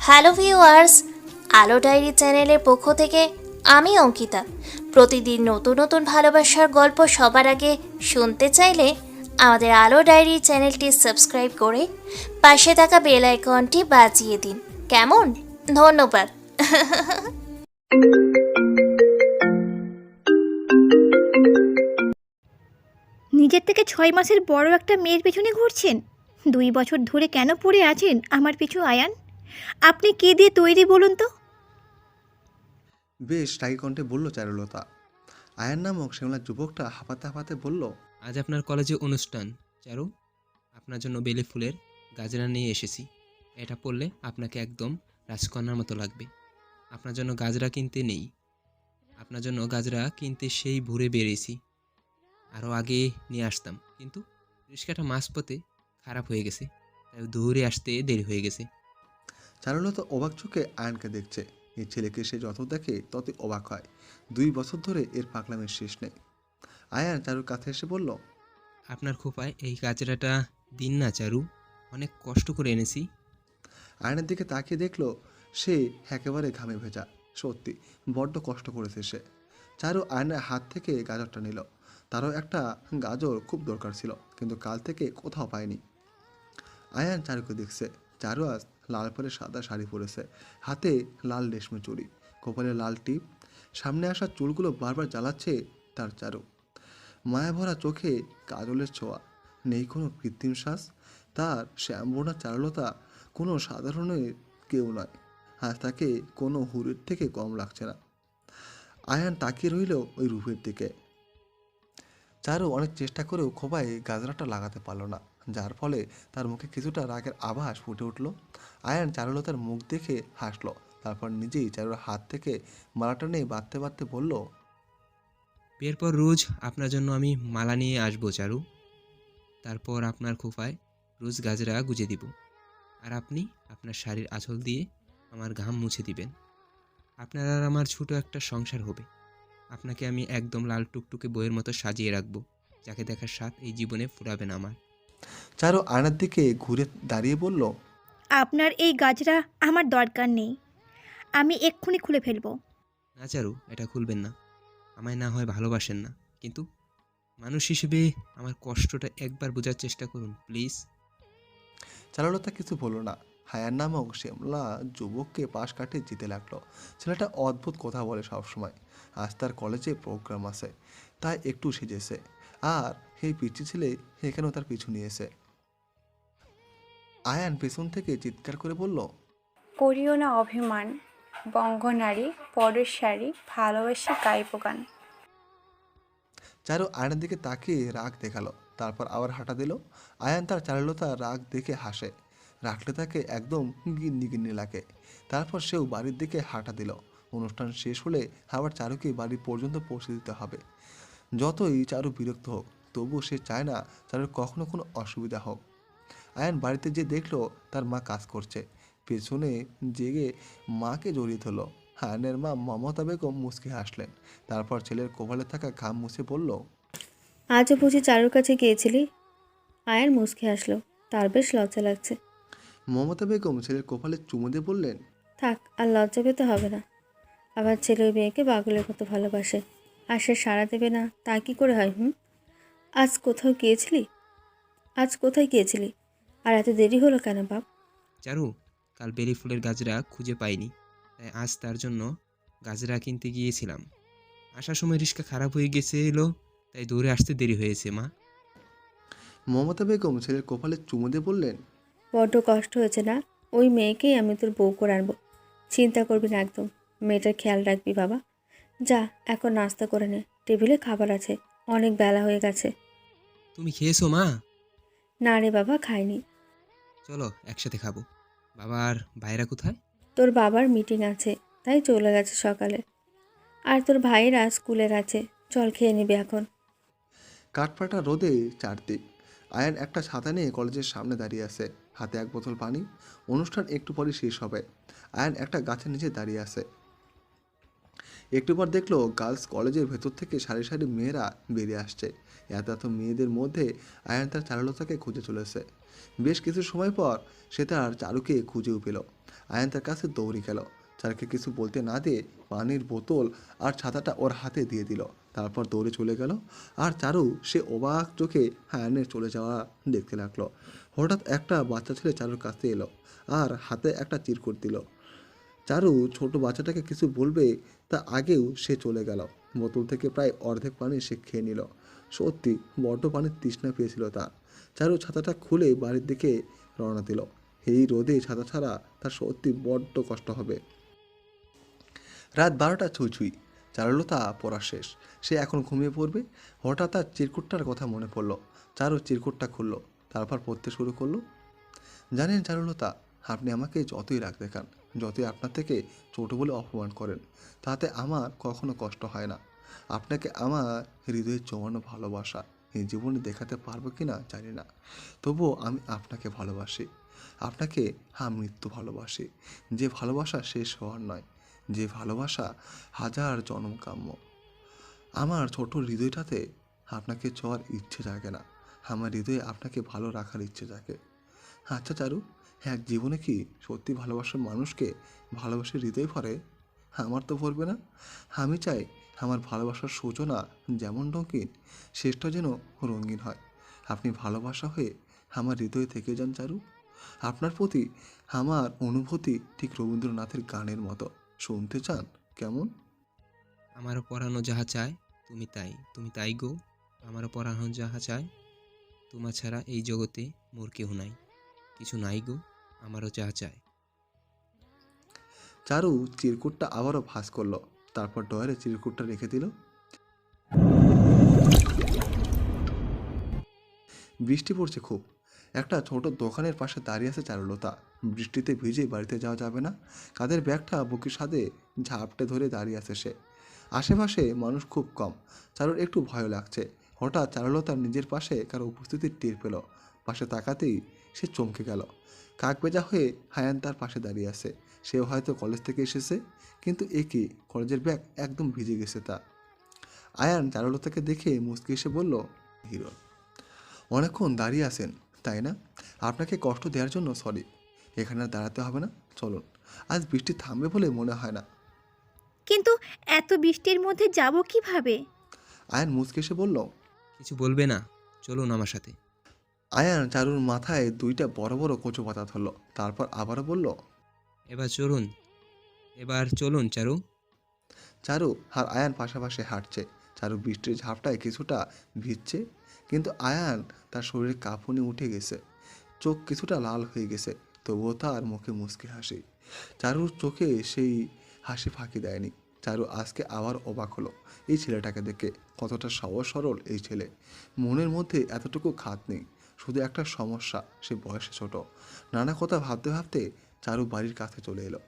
Hello viewers, আলো diary চ্যানেলের পক্ষ থেকে আমি অঙ্কিতা। প্রতিদিন নতুন নতুন ভালোবাসার গল্প সবার আগে শুনতে চাইলে আমাদের আলো ডায়েরি চ্যানেলটি সাবস্ক্রাইব করে পাশে থাকা বেল আইকনটি বাজিয়ে দিন। কেমন? ধন্যবাদ। নিজের থেকে 6 মাসের বড় একটা মেয়ের পেছনে ঘুরছেন? 2 বছর ধরে কেন পড়ে আছেন আমার পিছু আয়ান? আপনি কে দিয়ে তৈরি বলুন তো? বেশ রাগী কণ্ঠে বলল চারুলতা। আয়ান নামক শ্যামলা যুবকটা হাঁপাতে হাঁপাতে বলল, আজ আপনার কলেজে অনুষ্ঠান চারু। আপনার জন্য বেলি ফুলের গাজরা নিয়ে এসেছি। এটা পরলে আপনাকে একদম রাজকন্যার মতো লাগবে। আপনার জন্য গাজরা কিনতে নেই, আপনার জন্য গাজরা কিনতে সেই ভোরে বেরিয়েছি। আরও আগে নিয়ে আসতাম, কিন্তু রিক্সাটা মাঝপথে খারাপ হয়ে গেছে, তাই দৌড়ে আসতে দেরি হয়ে গেছে। চারুলতা অবাক চোখে আয়ানকে দেখছে। এই ছেলেকে সে যত দেখে ততই অবাক হয়। 2 বছর ধরে এর পাগলামের শেষ নেই। আয়ান চারুর কাছে এসে বলল, আপনার খোপায় এই গাজরাটা দিন না চারু, অনেক কষ্ট করে এনেছি। আয়নের দিকে তাকিয়ে দেখলো সে একেবারে ঘামে ভেজা। সত্যি বড্ড কষ্ট করেছে সে। চারু আয়নের হাত থেকে গাজরটা নিল। তারও একটা গাজর খুব দরকার ছিল, কিন্তু কাল থেকে কোথাও পায়নি। আয়ান চারুকে দেখছে। চারু আজ লাল পরে সাদা শাড়ি পরেছে, হাতে লাল রেশমি চুড়ি, কপালে লাল টিপ। সামনে আসা চুলগুলো বারবার জ্বালাচ্ছে তার চারু। মায়াভরা চোখে কাজলের ছোঁয়া, নেই কোনো কৃত্রিম শ্বাস। তার শ্যামবর্ণা চারুলতা কোনো সাধারণের কেউ নয়। আজ তাকে কোনো হুরের থেকে কম লাগছে না। আয়ান তাকিয়ে রইল ওই রূপের দিকে। চারু অনেক চেষ্টা করেও খোপায় গাজরাটা লাগাতে পারল না, যার ফলে তার মুখে কিছুটা রাগের আভাস ফুটে উঠল। আয়ান চারুলতার মুখ দেখে হাসলো, তারপর নিজেই চারুর হাত থেকে মালাটা নিয়ে বাঁধতে বাঁধতে বলল, বিয়ের পর রোজ আপনার জন্য আমি মালা নিয়ে আসবো চারু। তারপর আপনার খোপায় রোজ গাজরা গুজে দিব, আর আপনি আপনার শাড়ির আঁচল দিয়ে আমার ঘাম মুছে দিবেন। আপনার আর আমার ছোট একটা সংসার হবে। আপনাকে আমি একদম লাল টুকটুকে বইয়ের মতো সাজিয়ে রাখবো, যাকে দেখার স্বাদ এই জীবনে ফুরাবে না আমার। চারু আয়নার দিকে ঘুরে দাঁড়িয়ে বলল, আপনার এই গাজরা আমার দরকার নেই, আমি এক্ষুনি খুলে ফেলবো। না চারু, এটা খুলবেন না। আমায় না হয় ভালোবাসেন না, কিন্তু মানুষ হিসেবে আমার কষ্টটা একবার বোঝার চেষ্টা করুন প্লিজ। চারুলতা কিছু বলল না। হায়ান নামক শ্যামলা যুবককে পাশ কাটিয়ে যেতে লাগলো। ছেলেটা অদ্ভুত কথা বলে সবসময়। আজ তার কলেজে প্রোগ্রাম আছে, তাই একটু সেজেছে। আর এই পিচ্ছি ছেলে এখানেও তার পিছু নিয়েছে। আয়ান পেছন থেকে চিৎকার করে বলল, করিও না অভিমান, বঙ্গনারী পরের শাড়ি ভালোবেসে গাইব গান। চারু আয়নার দিকে তাকিয়ে রাগ দেখালো, তারপর আবার হাঁটা দিল। আয়ান তার চারুলতা রাগ দেখে হাসে। রাখলে তাকে একদম গিন্নি গিন্নি লাগে। তারপর সেও বাড়ির দিকে হাঁটা দিল। অনুষ্ঠান শেষ হলে আবার চারুকে বাড়ি পর্যন্ত পৌঁছে দিতে হবে। যতই চারু বিরক্ত হোক, তবুও সে চায় না চারুর কখনো কোনো অসুবিধা হোক। আয়ান বাড়িতে যে দেখলো তার মা কাজ করছে। পেছনে জেগে মাকে জড়িয়ে ধরল। আয়ানের মা মমতা বেগম মুচকি হাসলেন। তারপর ছেলের কোভালে থাকা ঘাম মুছে বলল, আজও বুঝি চারুর কাছে গিয়েছিলি? আয়ার মুচকি হাসলো, তার বেশ লজ্জা লাগছে। মমতা বেগম ছেলের কোপালে চুমু দিয়ে বললেন, থাক, আর লজ্জা পেতে হবে না। আবার ছেলে ওই মেয়েকে পাগলের মতো ভালোবাসে, আর সে সাড়া দেবে না তা কি করে হয়? আজ কোথাও গিয়েছিলি? আজ কোথায় গিয়েছিলি? আর এত দেরি হলো কেন বাপ? চারু, কাল বেলি ফুলের গাজরা খুঁজে পাইনি, তাই আজ তার জন্য গাজরা কিনতে গিয়েছিলাম। আসার সময় রিক্সা খারাপ হয়ে গেছিল, তাই দৌড়ে আসতে দেরি হয়েছে মা। মমতা বেগম ছেলের কোপালে চুমু দিয়ে বললেন, বড্ড কষ্ট হয়েছে না? ওই মেয়েকেই আমি তোর বউ করে আনবো। চিন্তা করবি না একদম, মেয়েটার খেয়াল রাখবি বাবা। যা, এখন নাস্তা করে নে, টেবিলে খাবার আছে, অনেক বেলা হয়ে গেছে। তুমি খেয়েছো মা? না রে বাবা, খাইনি। চলো একসাথে খাবো। বাবার ভাইরা কোথায়? তোর বাবার মিটিং আছে, তাই চলে গেছে সকালে। আর তোর ভাইয়েরা স্কুলের আছে, চল খেয়ে নিবি এখন। কাঠফাটা রোদে চারদিক। আয়ান একটা ছাতা নিয়ে কলেজের সামনে দাঁড়িয়ে আছে, হাতে এক বোতল পানি। অনুষ্ঠান একটু পরে শেষ হবে। আয়ান একটা গাছের নিচে দাঁড়িয়ে আছে। একটু পর দেখলো গার্লস কলেজের ভেতর থেকে সারি সারি মেয়েরা বেরিয়ে আসছে। এত এত মেয়েদের মধ্যে আয়ান তার চারুলতাকে খুঁজে চলেছে। বেশ কিছু সময় পর সে তার চারুকে খুঁজেও পেল। আয়ান তার কাছে দৌড়ে গেল। চারুকে কিছু বলতে না দিয়ে পানির বোতল আর ছাতাটা ওর হাতে দিয়ে দিল। তারপর দৌড়ে চলে গেল। আর চারু সে অবাক চোখে আয়ানের চলে যাওয়া দেখতে লাগলো। হঠাৎ একটা বাচ্চা ছেলে চারুর কাছে এলো আর হাতে একটা চিরকুট দিল। চারু ছোট বাচ্চাটাকে কিছু বলবে তা আগেও সে চলে গেল। বোতল থেকে প্রায় অর্ধেক পানি সে খেয়ে নিল। সত্যি বড্ড পানির তৃষ্ণা পেয়েছিল তার। চারু ছাতাটা খুলে বাড়ির দিকে রওনা দিল। এই রোদে ছাতা ছাড়া তার সত্যি বড্ড কষ্ট হবে। রাত 12টা ছুঁই। চারুলতা পড়া শেষ, সে এখন ঘুমিয়ে পড়বে। হঠাৎ তার চিরকুটটার কথা মনে পড়ল। চারু চিরকুটটা খুলল, তারপর পড়তে শুরু করলো। জানেন চারুলতা, আপনি আমাকে যতই রাগ দেখান, যতই আপনার থেকে ছোট বলে অপমান করেন, তাতে আমার কখনো কষ্ট হয় না। আপনাকে আমার হৃদয়ে জমানো ভালোবাসা এই জীবনে দেখাতে পারবো কি না জানি না, তবুও আমি আপনাকে ভালোবাসি। আপনাকে মৃত্যু ভালোবাসি। যে ভালোবাসা শেষ হওয়ার নয়, যে ভালোবাসা হাজার জন্ম কাম্য। আমার ছোট হৃদয়টাতে আপনাকে ছোঁয়ার ইচ্ছে জাগে না, আমার হৃদয়ে আপনাকে ভালো রাখার ইচ্ছে জাগে। আচ্ছা চারু, এক জীবনে কি সত্যি ভালোবাসার মানুষকে ভালোবাসে হৃদয় ভরে? আমার তো ভরবে না। আমি চাই আমার ভালোবাসার সূচনা যেমন রঙিন, শেষটা যেন রঙিন হয়। আপনি ভালোবাসা হয়ে আমার হৃদয়ে থেকে যান চারু। আপনার প্রতি আমার অনুভূতি ঠিক রবীন্দ্রনাথের গানের মতো। শুনতে চান কেমন? আমারও পরানো যাহা চায় তুমি তাই গো। আমারও পরানো যাহা চায়, তোমার ছাড়া এই জগতে মোর কেহ নাই। কিছু নাই গো, আমারও যাহা চায়। চারু চিরকুটটা আবারও ভাঁজ করলো, তারপর ডয়ারে চিরকুটটা রেখে দিল। বৃষ্টি পড়ছে খুব। একটা ছোট দোকানের পাশে দাঁড়িয়ে আছে চারুলতা। বৃষ্টিতে ভিজে বাড়িতে যাওয়া যাবে না, কাঁধের ব্যাগটা বুকের সাথে ঝাপটে ধরে দাঁড়িয়ে আছে সে। আশেপাশে মানুষ খুব কম, চারুর একটু ভয় লাগছে। হঠাৎ চারুলতার নিজের পাশে কারো উপস্থিতি টের পেল। পাশে তাকাতেই সে চমকে গেল। কাকবেজা হয়ে হায়ান তার পাশে দাঁড়িয়ে আছে। সেও হয়তো কলেজ থেকে এসেছে, কিন্তু এ কি, কলেজের ব্যাগ একদম ভিজে গেছে তার। আয়ান চারুলতাকে দেখে মুচকি এসে বলল, হিরো, অনেকক্ষণ দাঁড়িয়ে আছেন তাই না? আপনাকে কষ্ট দেওয়ার জন্য সরি। এখানে আর দাঁড়াতে হবে না, চলুন। আজ বৃষ্টি থামবে বলে মনে হয় না। কিন্তু এত বৃষ্টির মধ্যে যাব কিভাবে? আয়ান মুচকি এসে বলল। কিছু বলবে না, চলুন আমার সাথে। আয়ান চারুর মাথায় দুইটা বড় বড় কচু পাতা ধরল, তারপর আবারও বলল, এবার চলুন চারু। চারু আর আয়ান পাশাপাশি হাঁটছে। চারু বৃষ্টির ঝাপটায় কিছুটা ভিজছে, কিন্তু আয়ান তার শরীরে কাঁপুনি উঠে গেছে, চোখ কিছুটা লাল হয়ে গেছে, তবুও তার মুখে মুচকি হাসি। চারুর চোখে সেই হাসি ফাঁকি দেয়নি। চারু আজকে আবার অবাক হলো এই ছেলেটাকে দেখে। কতটা সহজ সরল এই ছেলে, মনের মধ্যে এতটুকু খাত নেই। শুধু একটা সমস্যা, সে বয়সে ছোট। নানা কথা ভাবতে ভাবতে চারু বাড়ির কাছে চলে এলো।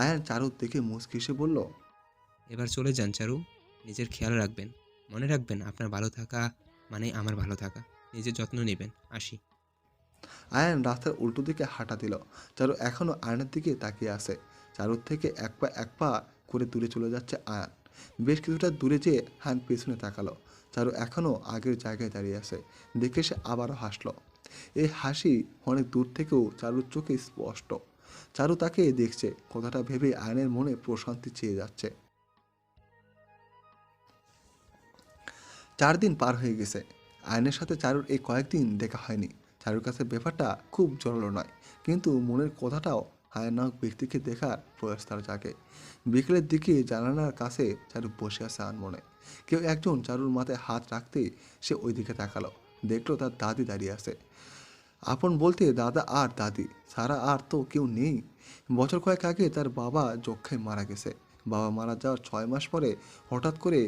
আয়ান চারুর দেখে মুচকি এসে বলল, এবার চলে যান চারু, নিজের খেয়াল রাখবেন। মনে রাখবেন, আপনার ভালো থাকা মানে আমার ভালো থাকা। নিজের যত্ন নেবেন। আসি। আয়ান রাস্তার উল্টো দিকে হাঁটা দিল। চারু এখনও আয়নার দিকে তাকিয়ে আছে। চারুর থেকে এক পা করে দূরে চলে যাচ্ছে আয়ান। বেশ কিছুটা দূরে যেয়ে আয়ান পেছনে তাকালো। চারু এখনও আগের জায়গায় দাঁড়িয়ে আছে। দেখে সে আবারও হাসলো। এই হাসি অনেক দূর থেকেও চারুর চোখে স্পষ্ট। চারু তাকে দেখছে, কথাটা ভেবে আয়নের মনে প্রশান্তি চেয়ে যাচ্ছে। 4 দিন পার হয়ে গেছে। আয়নের সাথে চারুর এই কয়েকদিন দেখা হয়নি। চারুর কাছে ব্যাপারটা খুব জোরালো নয়, কিন্তু মনের কথাটাও আয়ন নামক ব্যক্তিকে দেখার প্রয়াস তার জাগে। বিকেলের দিকে জানালার কাছে চারু বসে আছে আনমনে। কেউ একজন চারুর মাথায় হাত রাখতেই সে ওই দিকে তাকালো। দেখলো তার দাদি দাঁড়িয়ে আছে। আপন বলতে দাদা আর দাদি ছাড়া আর তো কেউ নেই। বছর কয়েক আগে তার বাবা যক্ষায় মারা গেছে। বাবা মারা যাওয়ার 6 মাস পরে হঠাৎ করে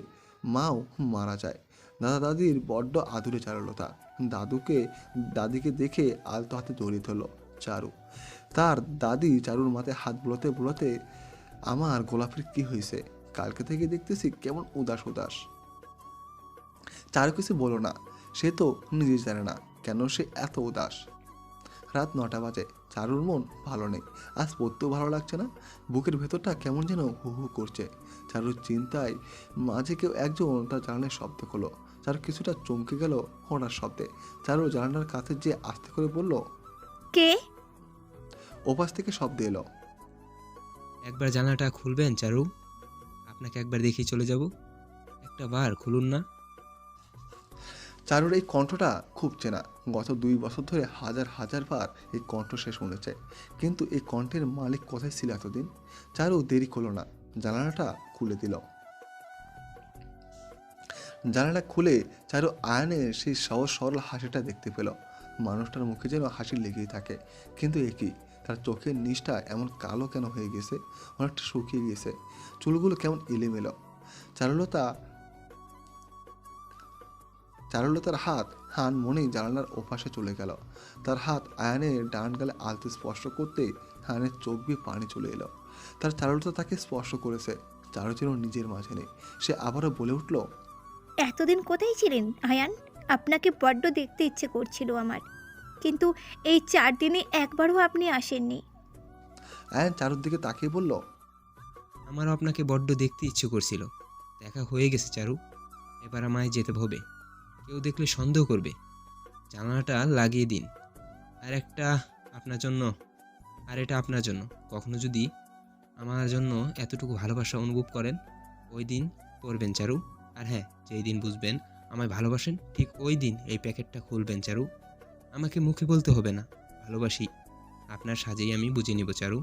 মাও মারা যায়। দাদা দাদির বড্ড আদুরে চারুলতা। দাদিকে দেখে আলতো হাতে জড়িয়ে ধরল চারু। তার দাদি চারুর মাথায় হাত বুলোতে বুলোতে, আমার গোলাপের কি হয়েছে? কালকে থেকে দেখতেছি কেমন উদাস উদাস। চারু কিছু বলো না, সে তো নিজে জানে না কেন সে এত উদাস। রাত 9টা বাজে। চারুর মন ভালো নেই, আজ পড়তেও ভালো লাগছে না। বুকের ভেতরটা কেমন যেন হু হু করছে। চারুর চিন্তায় মাঝে কেউ একজন তার জানালার শব্দ করলো। চারু কিছুটা চমকে গেল হঠাৎ শব্দে। চারু জানালার কাছে যে আস্তে করে বলল, কে? ওপাশ থেকে শব্দ এলো। একবার জানালাটা খুলবেন চারু? আপনাকে একবার দেখিয়ে চলে যাব। একটা বার খুলুন না। চারুর এই কণ্ঠটা খুব চেনা। গত 2 বছর ধরে হাজার হাজার বার এই কণ্ঠ সে শুনেছে, কিন্তু এই কণ্ঠের মালিক কোথায় ছিল এতদিন? চারু দেরি করলো না, জানালাটা খুলে দিল। জানালা খুলে চারু আয়নের সেই সহজ সরল হাসিটা দেখতে পেল। মানুষটার মুখে যেন হাসি লেগেই থাকে, কিন্তু একই তার চোখের নিচটা এমন কালো কেন হয়ে গেছে, অনেকটা শুকিয়ে গেছে, চুলগুলো কেমন এলোমেলো। চারুলতার হাত মনেই জানালার ওপাশে চলে গেল। তার হাত আয়নের ডান গালে আলতে স্পর্শ করতেই আয়নের চোখ দিয়ে পানি চলে এলো। তার চারুলতা তাকে স্পর্শ করেছে, চারু যেন নিজের মাঝে নেই। সে আবারও বলে উঠল, এতদিন কোথায় ছিলেন আয়ান? আপনাকে বড্ড দেখতে ইচ্ছে করছিল আমার, কিন্তু এই 4 দিনে একবারও আপনি আসেননি। আয়ন চারুর দিকে তাকিয়ে বলল, আমারও আপনাকে বড্ড দেখতে ইচ্ছে করছিল। দেখা হয়ে গেছে চারু, এবার আমায় যেতে হবে। কেউ দেখলে সন্দেহ করবে। জানালাটা লাগিয়ে দিন। আর এটা আপনার জন্য। কখনো যদি আমার জন্য এতটুকু ভালোবাসা অনুভব করেন, ওই দিন পড়বেন চারু। আর হ্যাঁ, যেই দিন বুঝবেন আমায় ভালোবাসেন, ঠিক ওই দিন এই প্যাকেটটা খুলবেন চারু। আমাকে মুখে বলতে হবে না ভালোবাসি, আপনার সাজেই আমি বুঝে নিব চারু।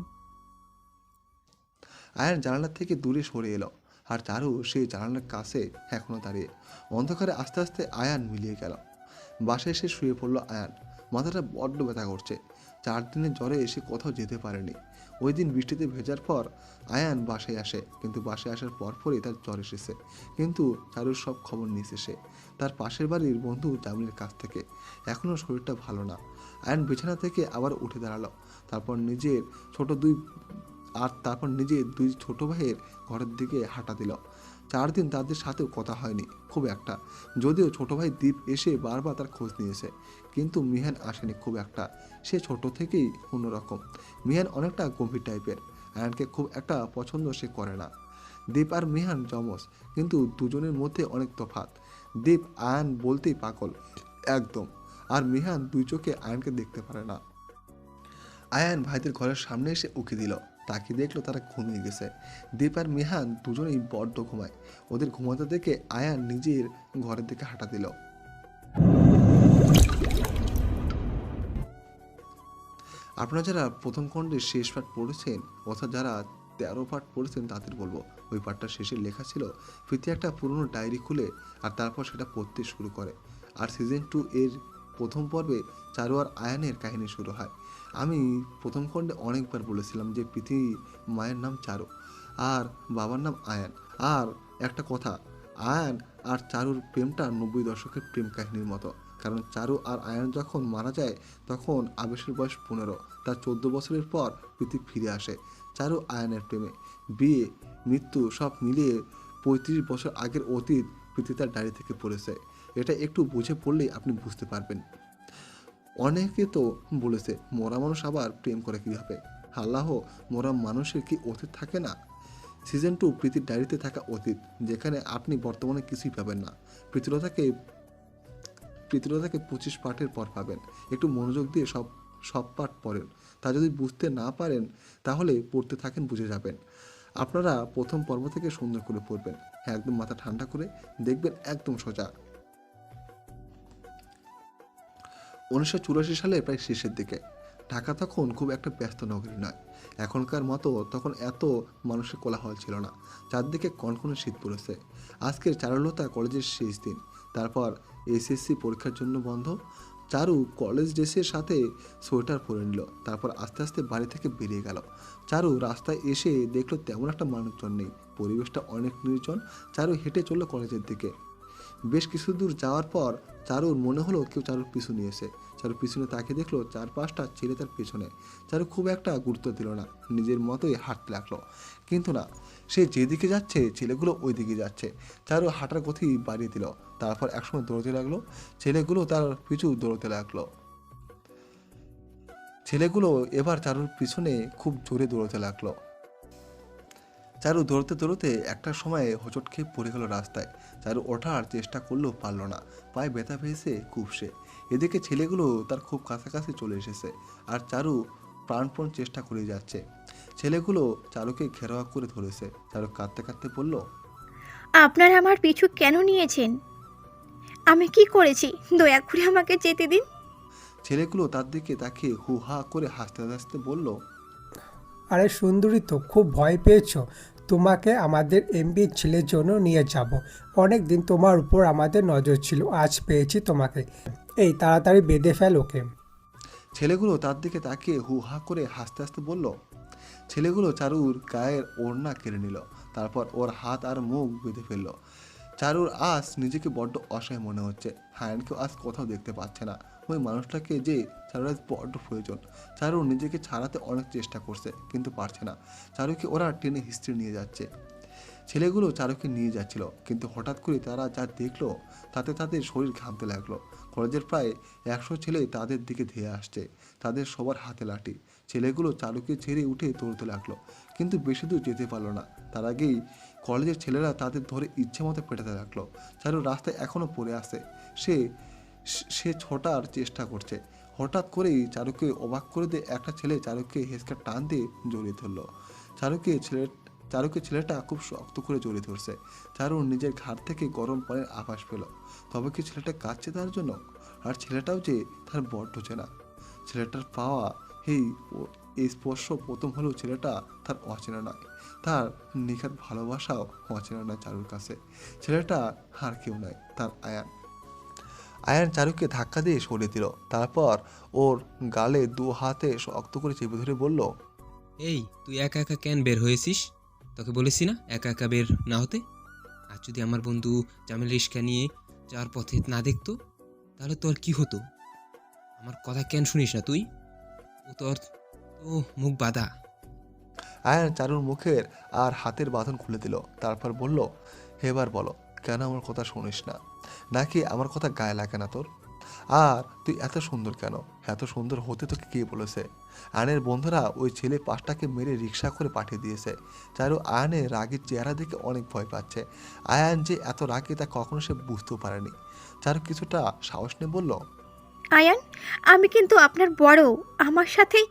আয়ন জানালার থেকে দূরে সরে এলো, আর চারু সেই জানালার কাছে এখনো দাঁড়িয়ে। অন্ধকারে আস্তে আস্তে আয়ান মিলিয়ে গেল। বাসায় এসে শুয়ে পড়ল আয়ান। মাথাটা বড্ড ব্যথা করছে। 4 দিনের জ্বরে এসে কোথাও যেতে পারেনি। ওই দিন বৃষ্টিতে ভেজার পর আয়ান বাসায় আসে, কিন্তু বাসায় আসার পরই তার জ্বর এসেছে। কিন্তু চারুর সব খবর নিয়েছে সে তার পাশের বাড়ির বন্ধু জামিলের কাছ থেকে। এখনও শরীরটা ভালো না। আয়ান বিছানা থেকে আবার উঠে দাঁড়ালো। তারপর নিজের নিজে 2 ছোট ভাইয়ের ঘরের দিকে হাঁটা দিল। 4 দিন তাদের সাথেও কথা হয়নি খুব একটা, যদিও ছোট ভাই দীপ এসে বারবার তার খোঁজ নিয়েছে, কিন্তু মিহান আসেনি খুব একটা। সে ছোট থেকেই অন্যরকম। মিহান অনেকটা গম্ভীর টাইপের, আয়ানকে খুব একটা পছন্দ সে করে না। দীপ আর মিহান যমজ, কিন্তু দুজনের মধ্যে অনেক তফাৎ। দীপ আয়ান বলতেই পাগল একদম, আর মিহান 2 চোখে আয়ানকে দেখতে পারে না। আয়ান ভাইদের ঘরের সামনে এসে উকি দিল, তাকে দেখলো তারা ঘুমিয়ে গেছে। দীপ আর মিহান দুজনেই বড্ড ঘুমায়। ওদের ঘুমাতে দেখে আয়ান নিজের ঘরের দিকে হাঁটা দিল। আপনারা যারা প্রথম খণ্ডের শেষ পাঠ পড়েছেন, অর্থাৎ যারা 13 পাঠ পড়েছেন তাদের বলবো, ওই পাঠটা শেষে লেখা ছিল প্রীতি একটা পুরনো ডায়েরি খুলে আর তারপর সেটা পড়তে শুরু করে। আর সিজন 2 এর প্রথম পর্বে চারু আর আয়ানের কাহিনী শুরু হয়। আমি প্রথম খণ্ডে অনেকবার বলেছিলাম যে প্রীতি মায়ের নাম চারু আর বাবার নাম আয়ান। আর একটা কথা, আয়ান আর চারুর প্রেমটা 90 দশকের প্রেম কাহিনীর মতো। কারণ চারু আর আয়ান যখন মারা যায় তখন আবেশের বয়স 15। তার 14 বছরের পর প্রীতি ফিরে আসে চারু আয়ানের প্রেমে। বিয়ে, মৃত্যু সব মিলিয়ে 35 বছর আগের অতীত প্রীতি তার ডায়েরি থেকে পড়েছে। এটা একটু বুঝে পড়লেই আপনি বুঝতে পারবেন। অনেকে তো বলেছে মরা মানুষ আবার প্রেম করে কীভাবে? আল্লাহ, মরা মানুষের কি অতীত থাকে না? সিজন 2 প্রীতির ডায়েরিতে থাকা অতীত, যেখানে আপনি বর্তমানে কিছুই পাবেন না। প্রীতিলতাকে 25 পাঠের পর পাবেন। একটু মনোযোগ দিয়ে সব পাঠ পড়েন। তা যদি বুঝতে না পারেন তাহলে পড়তে থাকেন, বুঝে যাবেন। আপনারা প্রথম পর্ব থেকে সুন্দর করে পড়বেন, একদম মাথা ঠান্ডা করে দেখবেন, একদম সোজা। 1984 সালে প্রায় শেষের দিকে। ঢাকা তখন খুব একটা ব্যস্ত নগরী নয়। এখনকার মতো তখন এত মানুষের কোলাহল ছিল না। চারদিকে কনকনে শীত পড়েছে। আজকের চারুলতা কলেজের শেষ দিন, তারপর এসএসসি পরীক্ষার জন্য বন্ধ। চারু কলেজ ড্রেসের সাথে সোয়েটার পরে নিল, তারপর আস্তে আস্তে বাড়ি থেকে বেরিয়ে গেল। চারু রাস্তায় এসে দেখলো তেমন একটা মানুষজন নেই, পরিবেশটা অনেক নির্জন। চারু হেঁটে চলল কলেজের দিকে। বেশ কিছু দূর যাওয়ার পর চারুর মনে হলো কেউ চারুর পিছু নিয়েছে। চারু পিছনে তাকে দেখলো 4-5টা ছেলে তার পেছনে। চারু খুব একটা গুরুত্ব দিল না, নিজের মতোই হাঁটতে লাগলো। কিন্তু না, সে যেদিকে যাচ্ছে ছেলেগুলো ওই দিকে যাচ্ছে। চারু হাঁটার গতি বাড়িয়ে দিল, তারপর একসময় দৌড়তে লাগলো। ছেলেগুলো তার পিছু দৌড়তে লাগলো। ছেলেগুলো এবার চারুর পিছনে খুব জোরে দৌড়তে লাগলো। চারু দৌড়তে দৌড়তে একটা সময়ে হোঁচট খেয়ে পড়ে গেল রাস্তায়। চারু ওঠার চেষ্টা করলেও পারল না, পায়ে ব্যথা পেয়েছে খুব সে। এদিকে ছেলেগুলো তার খুব কাছাকাছি চলে এসেছে, আর চারু প্রাণপণ চেষ্টা করে যাচ্ছে। ছেলেগুলো চারুকে ঘেরাও করে ধরেছে। চারু কাঁদতে কাঁদতে বলল, আপনারা আমার পিছু কেন নিয়েছেন? আমি কি করেছি? দয়া করে আমাকে যেতে দিন। ছেলেগুলো তার দিকে তাকিয়ে হু হা করে হাসতে হাসতে বলল, আরে সুন্দরী, তো খুব ভয় পেয়েছো? তোমাকে আমাদের এমপি ছেলের জন্য নিয়ে যাব। অনেক দিন তোমার উপর আমাদের নজর ছিল, আজ পেয়েছি তোমাকে। এই তাড়াতাড়ি বেঁধে ফেল ওকে। ছেলেগুলো তার দিকে তাকিয়ে হু হা করে হাসতে হাসতে বলল। ছেলেগুলো চারুর গায়ের ওড়না কেড়ে নিল, তারপর ওর হাত আর মুখ বেঁধে ফেলল। চারুর আজ নিজেকে বড্ড অসহায় মনে হচ্ছে। হায়ানকেও আজ কোথাও দেখতে পাচ্ছে না। ওই মানুষটাকে যে চারুর আজ বড্ড প্রয়োজন। চারু নিজেকে ছাড়াতে অনেক চেষ্টা করছে, কিন্তু পারছে না। চারুকে ওরা টেনে হিস্ট্রি নিয়ে যাচ্ছে। ছেলেগুলো চারুকে নিয়ে যাচ্ছিল, কিন্তু হঠাৎ করে তারা যা দেখলো তাতে তাদের শরীর ঘামতে লাগলো। কলেজের প্রায় 100 ছেলে তাদের দিকে ধেয়ে আসছে, তাদের সবার হাতে লাঠি। ছেলেগুলো চারুকে ছেড়ে উঠে দৌড়তে লাগলো, কিন্তু বেশি দূর যেতে পারলো না। তার আগেই কলেজের ছেলেরা তাদের ধরে ইচ্ছে মতো পেটাতে লাগলো। চারু রাস্তায় এখনও পড়ে আছে। সে সে ছোটার চেষ্টা করছে। হঠাৎ করেই চারুকে অবাক করে দিয়ে একটা ছেলে চারুকে হেঁচকা টান দিয়ে জড়িয়ে ধরলো। চারুকে ছেলেটা খুব শক্ত করে জড়িয়ে ধরছে। চারু নিজের ঘাট থেকে গরম পানির আভাস পেল। তবে কি ছেলেটা কাঁদছে তার জন্য? আর ছেলেটাও যে তার বড্ড চেনা। ছেলেটার পাওয়া এই স্পর্শ প্রথম হলেও ছেলেটা তার অচেনা নয়। তার নিখাত ভালোবাসাও অচেনা নয় চারুর কাছে। ছেলেটা আর কেউ নয়, তার আয়ান। আয়ান চারুকে ধাক্কা দিয়ে সরিয়ে দিল। তারপর ওর গালে 2 হাতে শক্ত করে চেপে ধরে বলল, এই তুই একা একা কেন বের হয়েছিস? তোকে বলেছি না একা একা বের না হতে। আর যদি আমার বন্ধু জামিল রিস্কা নিয়ে যাওয়ার পথে না দেখতো, তাহলে তোর কি হতো? আমার কথা কেন শুনিস না তুই? ও তোর তো মুখ বাঁধা। আয়ান চারুর মুখের আর হাতের বাঁধন খুলে দিল। তারপর বলল, এবার বলো, কেন আমার কথা শুনিস না? নাকি আমার কথা গায়ে লাগে না তোর? আর তুই এত সুন্দর কেন? এত সুন্দর হতে তোকে কে বলেছে? আয়নের বন্ধুরা ওই ছেলে 5টাকে মেরে রিক্সা করে পাঠিয়ে দিয়েছে। চারু আয়নের রাগের চেহারা দেখে অনেক ভয় পাচ্ছে। আয়ান যে এত রাগে তা কখনো সে বুঝতেও পারেনি। চারু কিছুটা সাহস নিয়ে বলল, আয়ান, আমি কিন্তু আপনার বড়। আমার সাথেই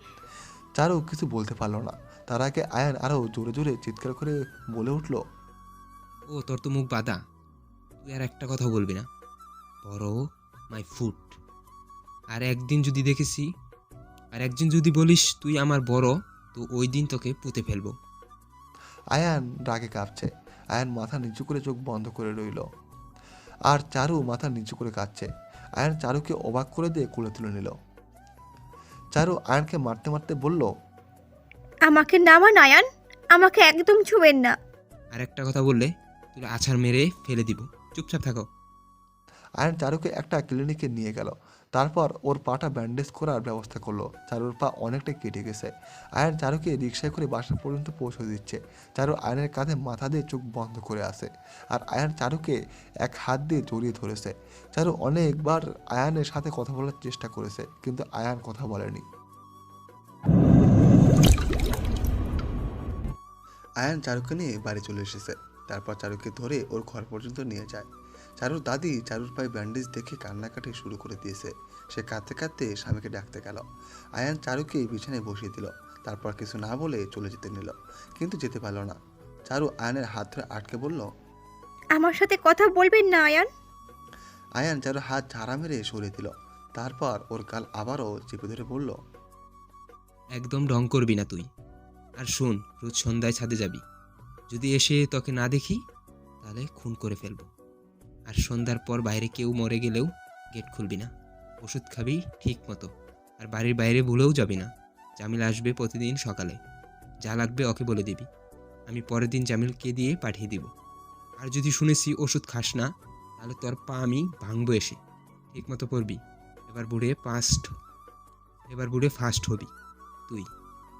চারু কিছু বলতে পারলো না। তার আগে আয়ান আরও জোরে জোরে চিৎকার করে বলে উঠল, ও তোর তো মুখ বাঁধা। তুই আর একটা কথা বলবি না। বড় মাই ফুট। আর একদিন যদি বলিস তুই আমার বড়, তো ওই দিন তোকে পুঁতে ফেলবো। আয়ান রাগে কাঁপছে। আয়ান মাথা নিচু করে চোখ বন্ধ করে রইল, আর চারু মাথা নিচু করে কাঁদছে। আয়ান চারুকে অবাক করে দিয়ে কোলে তুলে নিল। চারু আয়ানকে মারতে মারতে বলল, আমাকে নামান আয়ান, আমাকে একদম ছুঁবেন না। আর একটা কথা বললে তুই আছাড় মেরে ফেলে দিব। চুপচাপ থাকো। আয়ান চারুকে একটা ক্লিনিকে নিয়ে গেল। তারপর ওর পাটা ব্যান্ডেজ করার ব্যবস্থা করলো। চারুর পা অনেকটা কেটে গেছে। আয়ান চারুকে রিক্সায় করে বাসা পর্যন্ত পৌঁছে দিচ্ছে। চারু আয়নের কাঁধে মাথা দিয়ে চোখ বন্ধ করে আসে, আর আয়ান চারুকে এক হাত দিয়ে জড়িয়ে ধরেছে। চারু অনেকবার আয়ানের সাথে কথা বলার চেষ্টা করেছে, কিন্তু আয়ান কথা বলেনি। আয়ান চারুকে নিয়ে বাড়ি চলে এসেছে। তারপর চারুকে ধরে ওর ঘর পর্যন্ত নিয়ে যায়। চারুর দাদি চারুর পায়ে ব্যান্ডেজ দেখে কান্নাকাটি শুরু করে দিয়েছে। সে কাঁদতে কাঁদতে স্বামীকে ডাকতে গেল। আয়ান চারুকে বিছানায় বসিয়ে দিল। তারপর কিছু না বলে চলে যেতে নিল, কিন্তু যেতে পারল না। চারু আয়ানের হাত ধরে আটকে বলল, আমার সাথে কথা বলবেন না আয়ান। আয়ান চারুর হাত ঝাড়া মেরে সরিয়ে দিল। তারপর ওর গাল আবারও চেপে ধরে বলল, একদম ঢং করবি না তুই। আর শোন, রোজ সন্ধ্যায় ছাদে যাবি। যদি এসে তোকে না দেখি তাহলে খুন করে ফেলবো। আর সন্ধ্যার পর বাইরে কেউ মরে গেলেও গেট খুলবি না। ওষুধ খাবি ঠিক মতো। আর বাড়ির বাইরে ভুলেও যাবি না। জামিল আসবে প্রতিদিন সকালে। যা লাগবে ওকে বলে দিবি। আমি পরের দিন জামিলকে দিয়ে পাঠিয়ে দিব। আর যদি শুনেছি ওষুধ খাস না, তাহলে তোর পা আমি ভাঙবো এসে। ঠিক মতো পড়বি। এবার বুড়ে ফাস্ট হবি তুই,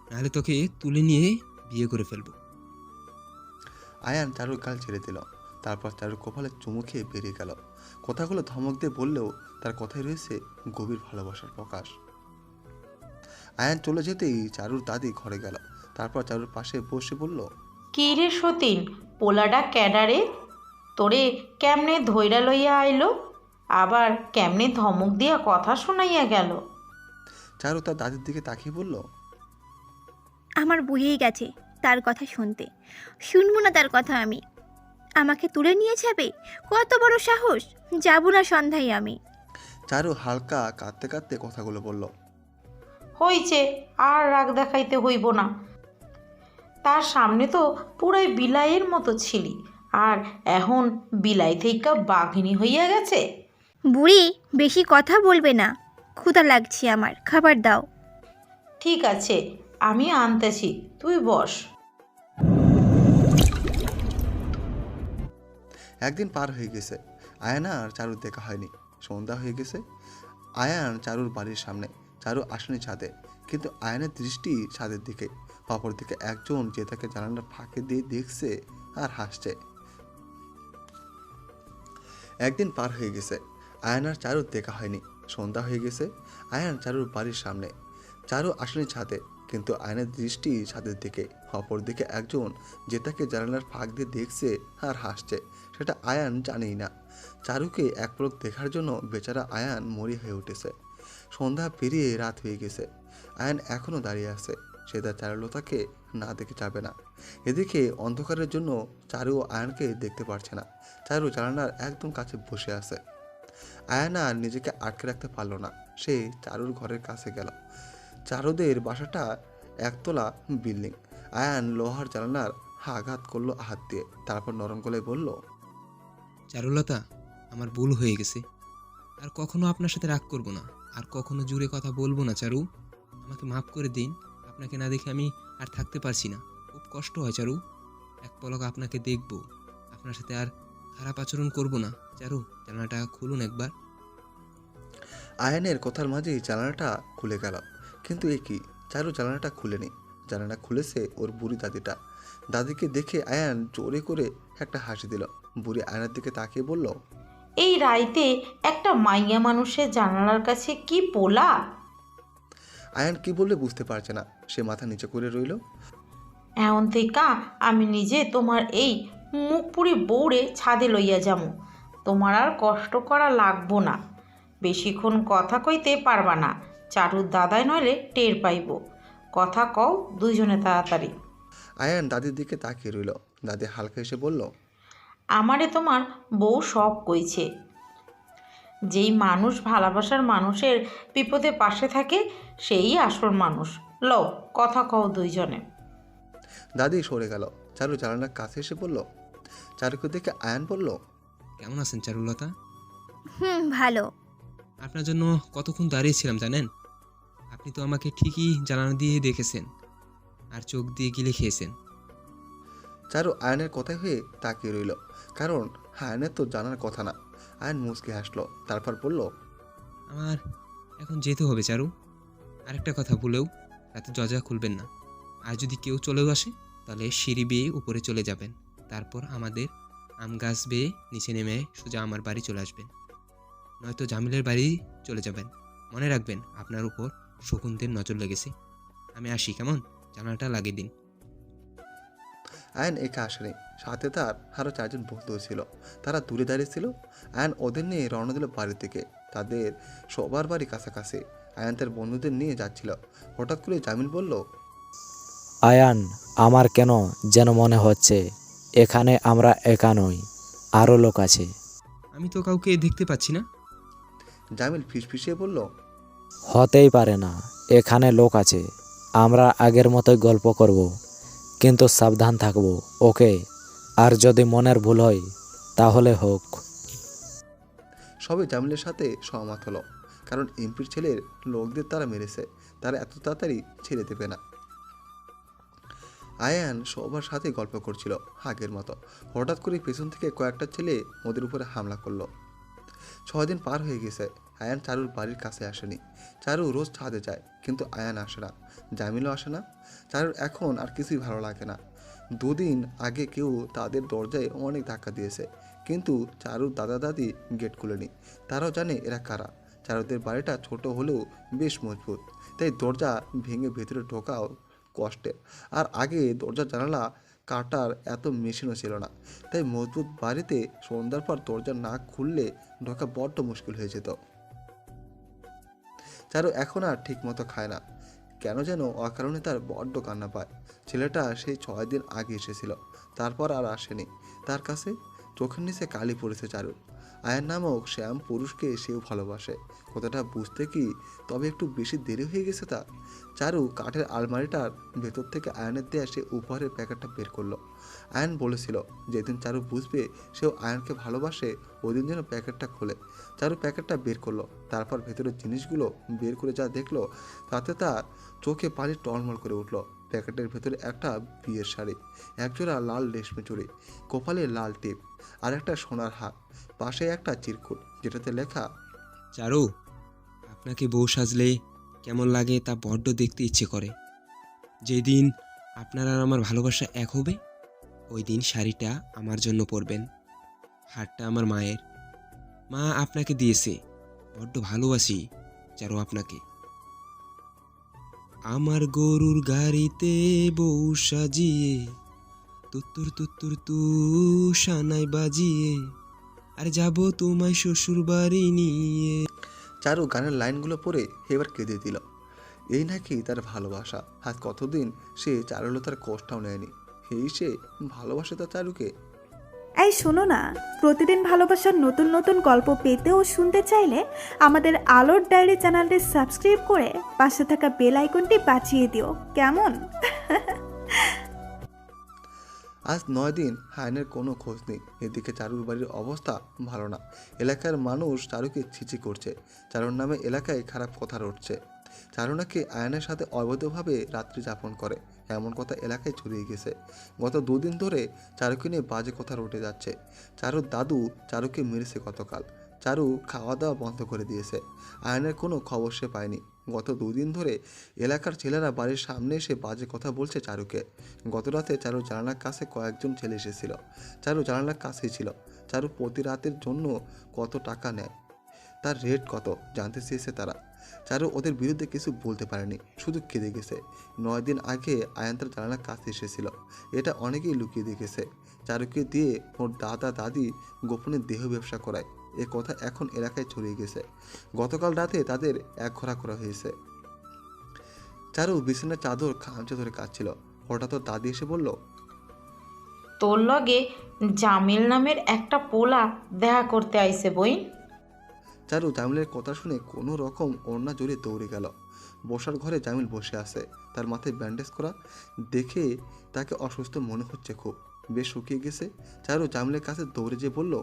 নাহলে তোকে তুলে নিয়ে বিয়ে করে ফেলবো। আয়ান চারুর গাল ছেড়ে দিল। তারপর চারুর কপালে চুমু খেয়ে বেরিয়ে গেল। কথাগুলো ধমক দিয়ে বললেও তার কথায় রয়েছে গভীর ভালোবাসার প্রকাশ। আয়ান চলে যেতেই চারুর দাদি ঘরে গেল। তারপর চারুর পাশে বসে বলল, কি রে সতীন, পোলাডা ক্যাডারে তোরে কেমনে ধইরা লইয়া আইলো? আবার কেমনে ধমক দিয়া কথা শোনাইয়া গেল। চারু তার দাদির দিকে তাকিয়ে বলল, আমার বইয়েই গেছে তার কথা শুনতে। শুনবো না তার কথা আমি। আমাকে তুলে নিয়ে যাবে? কত বড় সাহস! যাব না সন্ধ্যায় আমি। চারু হালকা কাঁদতে কাঁদতে কথাগুলো বলল। হইছে, আর রাগ দেখাইতে হইব না। তার সামনে তো পুরাই বিলাইয়ের মতো ছিলি, আর এখন বিলাই থেকে বাঘিনী হইয়া গেছে। বুড়ি, বেশি কথা বলবে না। ক্ষুধা লাগছে আমার, খাবার দাও। ঠিক আছে, আমি আনতেছি, তুই বস। একদিন পার হয়ে গেছে, আয়ান আর চারুর দেখা হয়নি। সন্ধ্যা হয়ে গেছে। আয়ান চারুর বাড়ির সামনে। চারু আসেনি ছাদে, কিন্তু আয়ানের দৃষ্টি ছাদের দিকে। অপর দিকে একজন যে তাকে জানালার ফাঁকে দিয়ে দেখছে আর হাসছে। একদিন পার হয়ে গেছে, আয়ান আর চারুর দেখা হয়নি। সন্ধ্যা হয়ে গেছে। আয়ান চারুর বাড়ির সামনে। চারু আসেনি ছাদে, কিন্তু আয়নের দৃষ্টি ছাদের দিকে। অপর দিকে একজন যে তাকে জানালার ফাঁক দিয়ে দেখছে আর হাসছে, সেটা আয়ান জানেই না। চারুকে এক পলক দেখার জন্য বেচারা আয়ান মরি হয়ে উঠেছে। সন্ধ্যা পেরিয়ে রাত হয়ে গেছে। আয়ান এখনও দাঁড়িয়ে আছে। সে তার চারুলতাকে না দেখে যাবে না। এদিকে অন্ধকারের জন্য চারু ও আয়ানকে দেখতে পারছে না। চারু জানালার একদম কাছে বসে আছে। আয়ান আর নিজেকে আটকে রাখতে পারল না। সে চারুর ঘরের কাছে গেল। চারুদের বাসাটা একতলা বিল্ডিং। আয়ান লোহার জানালার আঘাত করলো হাত দিয়ে, তারপর নরম গলায় বলল, চারুলতা, আমার ভুল হয়ে গেছে। আর কখনো আপনার সাথে রাগ করব না, আর কখনো জুড়ে কথা বলবো না চারু। আমাকে মাফ করে দিন। আপনাকে না দেখে আমি আর থাকতে পারছি না। খুব কষ্ট হয় চারু। এক পলক আপনাকে দেখব, আপনার সাথে আর খারাপ আচরণ করব না। চারু, জানালাটা খুলুন একবার। আয়ানের কথার মাঝেই জানালাটা খুলে গেল। কিন্তু এ কি, চারু জানালাটা খুলেনি। জানালা খুলেছে ওর বুড়ি দাদিটা। দাদিকে দেখে আয়ান জোরে করে একটা হাসি দিল। বুড়ি আয়নার দিকে তাকিয়ে বলল, এই রাইতে একটা মাইয়া মানুষের জানালার কাছে কি পোলা। আয়ান কি বললে বুঝতে পারছে না। সে মাথা নিচে করে রইল। এমন থেকে আমি নিজে তোমার এই মুখ পুরি বৌড়ে ছাদে লইয়া যামু। তোমার আর কষ্ট করা লাগবো না। বেশিক্ষণ কথা কইতে পারবা না। চারুর দাদাই নইলে টের পাইব। কথা কও দুইজনে তাড়াতাড়ি। আয়ান দাদির দিকে তাকিয়ে রইল। দাদি হালকা এসে বলল, আমারে তোমার বউ সব কইছে। যেই মানুষ ভালোবাসার মানুষের বিপদে পাশে থাকে সেই আসল মানুষ। লও, কথা কও দুইজনে। দাদি সরে গেল। চারু জানালার কাছে এসে বলল। চারুকে দেখে আয়ান বলল, কেমন আছেন চারুলতা? ভালো। আপনার জন্য কতক্ষণ দাঁড়িয়েছিলাম জানেন? আপনি তো আমাকে ঠিকই জানালা দিয়ে দেখেছেন আর চোখ দিয়ে গিলে খেয়েছেন। চারু আয়নের কথাই হয়ে তাকিয়ে রইল, কারণ আয়নের তো জানার কথা না। আয়ন মুচকে হাসলো, তারপর বলল, আমার এখন যেতে হবে চারু। আরেকটা কথা বলেও, রাতে দরজা খুলবেন না। আর যদি কেউ চলেও আসে তাহলে সিঁড়ি বেয়ে উপরে চলে যাবেন, তারপর আমাদের আম গাছ বেয়ে নিচে নেমে সোজা আমার বাড়ি চলে আসবেন, নয়তো জামিলের বাড়ি চলে যাবেন। মনে রাখবেন আপনার উপর শকুনদের নজর লেগেছে। আমি আসি, কেমন? জানালাটা লাগিয়ে দিন। আয়ন একা আসেনি, সাথে তার আরও 4জন বন্ধু ছিল। তারা দূরে দাঁড়িয়ে ছিল। আয়ন ওদের নিয়ে রওনা দিল বাড়ির দিকে। তাদের সবার বাড়ি কাছাকাছি। আয়ন তার বন্ধুদের নিয়ে যাচ্ছিল। হঠাৎ করে জামিল বলল, আয়ান, আমার কেন যেন মনে হচ্ছে এখানে আমরা একা নই, আরও লোক আছে। আমি তো কাউকে দেখতে পাচ্ছি না। জামিল ফিসফিসিয়ে বলল, হতেই পারে না, এখানে লোক আছে। আমরা আগের মতোই গল্প করব, কিন্তু সাবধান থাকব, ওকে? আর যদি মনের ভুল হয় তাহলে হোক। সবাই জামিলের সাথে সহমত হলো, কারণ এমপির ছেলের লোকদের তারা মেরেছে। তারা এত তাড়াতাড়ি ছেড়ে দেবে না। আয়ান সবার সাথে গল্প করছিল আগের মতো। হঠাৎ করে পেছন থেকে কয়েকটা ছেলে ওদের উপরে হামলা করলো। 6 দিন পার হয়ে গেছে। আয়ান চারুর বাড়ির কাছে আসেনি। চারু রোজ ছাদে যায়, কিন্তু আয়ান আসে না। জামিলও আসে না। চারুর এখন আর কিছুই ভালো লাগে না। 2 দিন আগে কেউ তাদের দরজায় অনেক ধাক্কা দিয়েছে, কিন্তু চারুর দাদা দাদি গেট খুলেনি। তারাও জানে এরা কারা। চারুদের বাড়িটা ছোট হলেও বেশ মজবুত, তাই দরজা ভেঙে ভেতরে ঢোকাও কষ্টের। আর আগে দরজা জানালা কাটার এত মেশিনও ছিল না, তাই মজবুত বাড়িতে সন্ধ্যার পর দরজা না খুললে ঢোকা বড্ড মুশকিল হয়ে যেত। চারু এখন আর ঠিক মতো খায় না, কেন যেন অকারণে তার বড্ড কান্না পায়। ছেলেটা সেই 6 দিন আগে এসেছিল, তারপর আর আসেনি। তার কাছে চোখের নিচে কালি পড়েছে চারু। আয়ান নামক শ্যাম পুরুষকে সেও ভালোবাসে, কথাটা বুঝতে কি তবে একটু বেশি দেরি হয়ে গেছে তার? চারু কাঠের আলমারিটার ভেতর থেকে আয়নের দেয়া সে উপহারের প্যাকেটটা বের করলো। আয়ন বলেছিল যেদিন চারু বুঝবে সেও আয়নকে ভালোবাসে ওই দিন যেন প্যাকেটটা খোলে। চারু প্যাকেটটা বের করলো, তারপর ভেতরের জিনিসগুলো বের করে যা দেখলো তাতে তার চোখে পানি টলমল করে উঠলো। প্যাকেটের ভেতরে একটা বিয়ের শাড়ি, একজোড়া লাল রেশমি চুড়ি, কপালে লাল টিপ আর একটা সোনার হার, পাশে একটা চিরকুট যেটাতে লেখা চারু, আপনাকে বউ সাজলে কেমন লাগে তা বড্ড দেখতে ইচ্ছে করে। যেদিন আপনার আর আমার ভালোবাসা এক হবে ওই দিন শাড়িটা আমার জন্য পরবেন। হারটা আমার মায়ের, মা আপনাকে দিয়েছে। বড্ড ভালোবাসি চারু আপনাকে। আমার গরুর গাড়িতে বউ সাজিয়ে তুত্তুর তুত্তুর তু সানাই বাজিয়ে আর যাব তোমায় শ্বশুর বাড়ি নিয়ে। চারু গানের লাইনগুলো পড়ে এবার কেঁদে দিল। এই নাকি তার ভালোবাসা। আজ কতদিন সে চারুলতার কষ্টও নেয়নি, এই সে ভালোবাসে তার চারুকে। এই শোনো না, প্রতিদিন ভালোবাসার নতুন নতুন গল্প পেতে ও শুনতে চাইলে আমাদের আলোর ডায়েরি চ্যানেলটি সাবস্ক্রাইব করে পাশে থাকা বেল আইকনটি বাজিয়ে দিও, কেমন? আজ 9 দিন আয়নের কোনো খোঁজ নেই। এদিকে চারুর বাড়ির অবস্থা ভালো না। এলাকার মানুষ চারুকে ছিচি করছে, চারুর নামে এলাকায় খারাপ কথা রটছে। চারু নাকি আয়নের সাথে অবৈধভাবে রাত্রি যাপন করে, এমন কথা এলাকায় ছড়িয়ে গেছে। গত 2 দিন ধরে চারুকে নিয়ে বাজে কথা রটে যাচ্ছে। চারুর দাদু চারুকে মেরেছে গতকাল। চারু খাওয়া দাওয়া বন্ধ করে দিয়েছে। আয়নের কোনো খবর সে পায়নি। গত 2 দিন ধরে এলাকার ছেলেরা বাড়ির সামনে এসে বাজে কথা বলছে চারুকে। গত রাতে চারু জানালার কাছে কয়েকজন ছেলে এসেছিল। চারু জানালার কাছেই ছিল। চারু প্রতি রাতের জন্য কত টাকা নেয়, তার রেট কত জানতে চেয়েছে তারা। চারু ওদের বিরুদ্ধে কিছু বলতে পারেনি, শুধু কেঁদে গেছে। 9 দিন আগে আয়ান তার জানালার কাছে এসেছিল, এটা অনেকেই লুকিয়ে দেখেছে। চারুকে দিয়ে ওর দাদা দাদি গোপনে দেহ ব্যবসা করায়, এ কথা এখন এলাকায় ছড়িয়ে গেছে। গতকাল রাতে তাদের একঘরা করা হয়েছে। চারু বিছানার চাদর খামচে ধরে কাঁদছিল। হঠাৎ ওর দাদি এসে বলল, তোর লগে জামিল নামের একটা পোলা দেখা করতে আইছে বই। চারু জামিলের কথা শুনে কোনো রকম ওড়না জড়িয়ে দৌড়ে গেল। বসার ঘরে জামিল বসে আছে, তার মাথায় ব্যান্ডেজ করা। দেখে তাকে অসুস্থ মনে হচ্ছে, খুব বেশ শুকিয়ে গেছে। চারু জামিলের কাছে দৌড়ে যেয়ে বলল,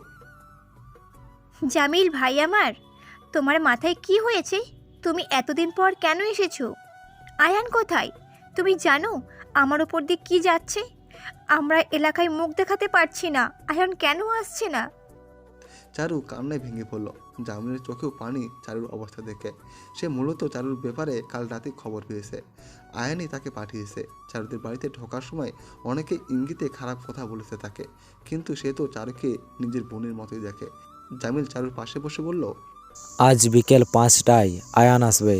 জামিল ভাই আমার, তোমার মাথায় কি হয়েছে? তুমি এতদিন পর কেন এসেছো? আয়ান কোথায়? তুমি জানো আমার ওপর দিয়ে কি যাচ্ছে? আমরা এলাকায় মুখ দেখাতে পারছি না। আয়ান কেন আসছে না? চারু কান্নায় ভেঙে পড়ল। জামিলের চোখেও পানি চারুর অবস্থা দেখে। সে মূলত চারুর ব্যাপারে কাল রাতে খবর পেয়েছে, আয়ানই তাকে পাঠিয়েছে। চারুদের বাড়িতে ঢোকার সময় অনেকে ইঙ্গিতে খারাপ কথা বলেছে তাকে, কিন্তু সে তো চারুকে নিজের বোনের মতোই দেখে। জামিল চারুর পাশে বসে বলল, আজ বিকেল 5টায় আয়ান আসবে,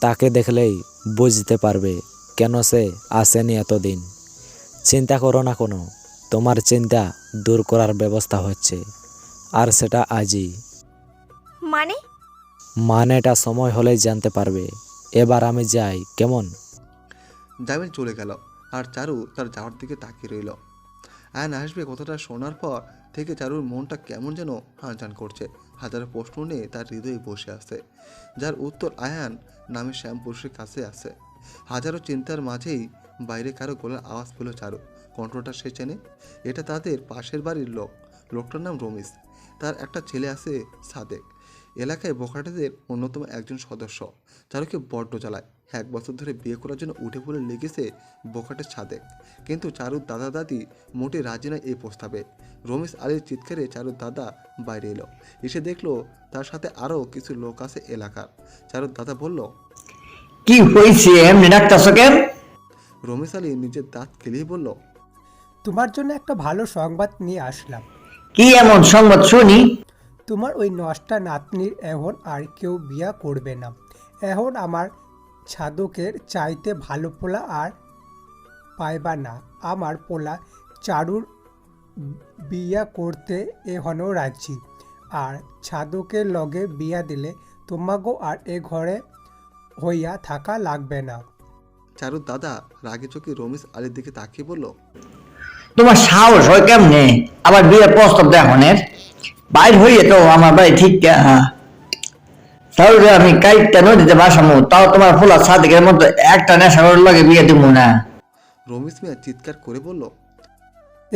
তাকে দেখলেই বুঝতে পারবে কেন সে আসেনি এতদিন। চিন্তা করো না কোনো, তোমার চিন্তা দূর করার ব্যবস্থা হচ্ছে, আর সেটা আজই। মানেটা সময় হলেই জানতে পারবে। এবার আমি যাই, কেমন? জামিল চলে গেল, আর চারু তার যাওয়ার দিকে তাকিয়ে রইল। আয়ান আসবে কথাটা শোনার পর থেকে চারুর মনটা কেমন যেন হানচান করছে। হাজারো প্রশ্ন নিয়ে তার হৃদয়ে বসে আছে, যার উত্তর আয়ান নামে শ্যাম পুরুষের কাছে আছে। হাজারো চিন্তার মাঝেই বাইরে কারো গলার আওয়াজ পেল চারু। কণ্ঠটা সে চেনে, এটা তাদের পাশের বাড়ির লোক। লোকটার নাম রমিজ, তার একটা ছেলে আছে সাদেক, এলাকায় বোকাটেদের অন্যতম একজন সদস্য। চারুকে বড্ড জ্বালায়। 1 বছর ধরে বিয়ে করার জন্য উঠে পড়ে লেগেছে বোকাটের সাদেক, কিন্তু চারুর দাদা দাদি মোটে রাজি নয় এই প্রস্তাবে। রমিজ আলীর চিৎকারে চারুর দাদা বাইরে এলো, এসে দেখলো তার সাথে আরও কিছু লোক আছে এলাকার। চারুর দাদা বলল, কি হয়েছে এমনি ডাকতেছো কেন? রমিজ আলী নিজের দাঁত কেলিয়ে বলল, তোমার জন্য একটা ভালো সংবাদ নিয়ে আসলাম। কি এমন সংবাদ শুনি? তোমার ওই নষ্টা নাতনির এখন আর কেউ বিয়া করবে না। এখন আমার ছাদকের চাইতে ভালো পোলা আর পাইবা না। আমার পোলা চারুর বিয়া করতে এখনও রাজি, আর ছাদকের লগে বিয়া দিলে তোমাগো আর এ ঘরে হইয়া থাকা লাগবে না। চারুর দাদা রাগে চোখে রমেশ আলীর দিকে তাকিয়ে বলল, তোমার সাহস হয় কেমনে আবার বিয়ের প্রস্তাব দেখনের? বাইর হইয়ে তো আমার বাড়ি ঠিক তাহলে আমি কাইটটা নদীতে বাসামো, তাও তোমার ফোলা সাদিকের মতো একটা নেশার লগে বিয়ে দিব না। রমেশ মিয়া চিৎকার করে বলল,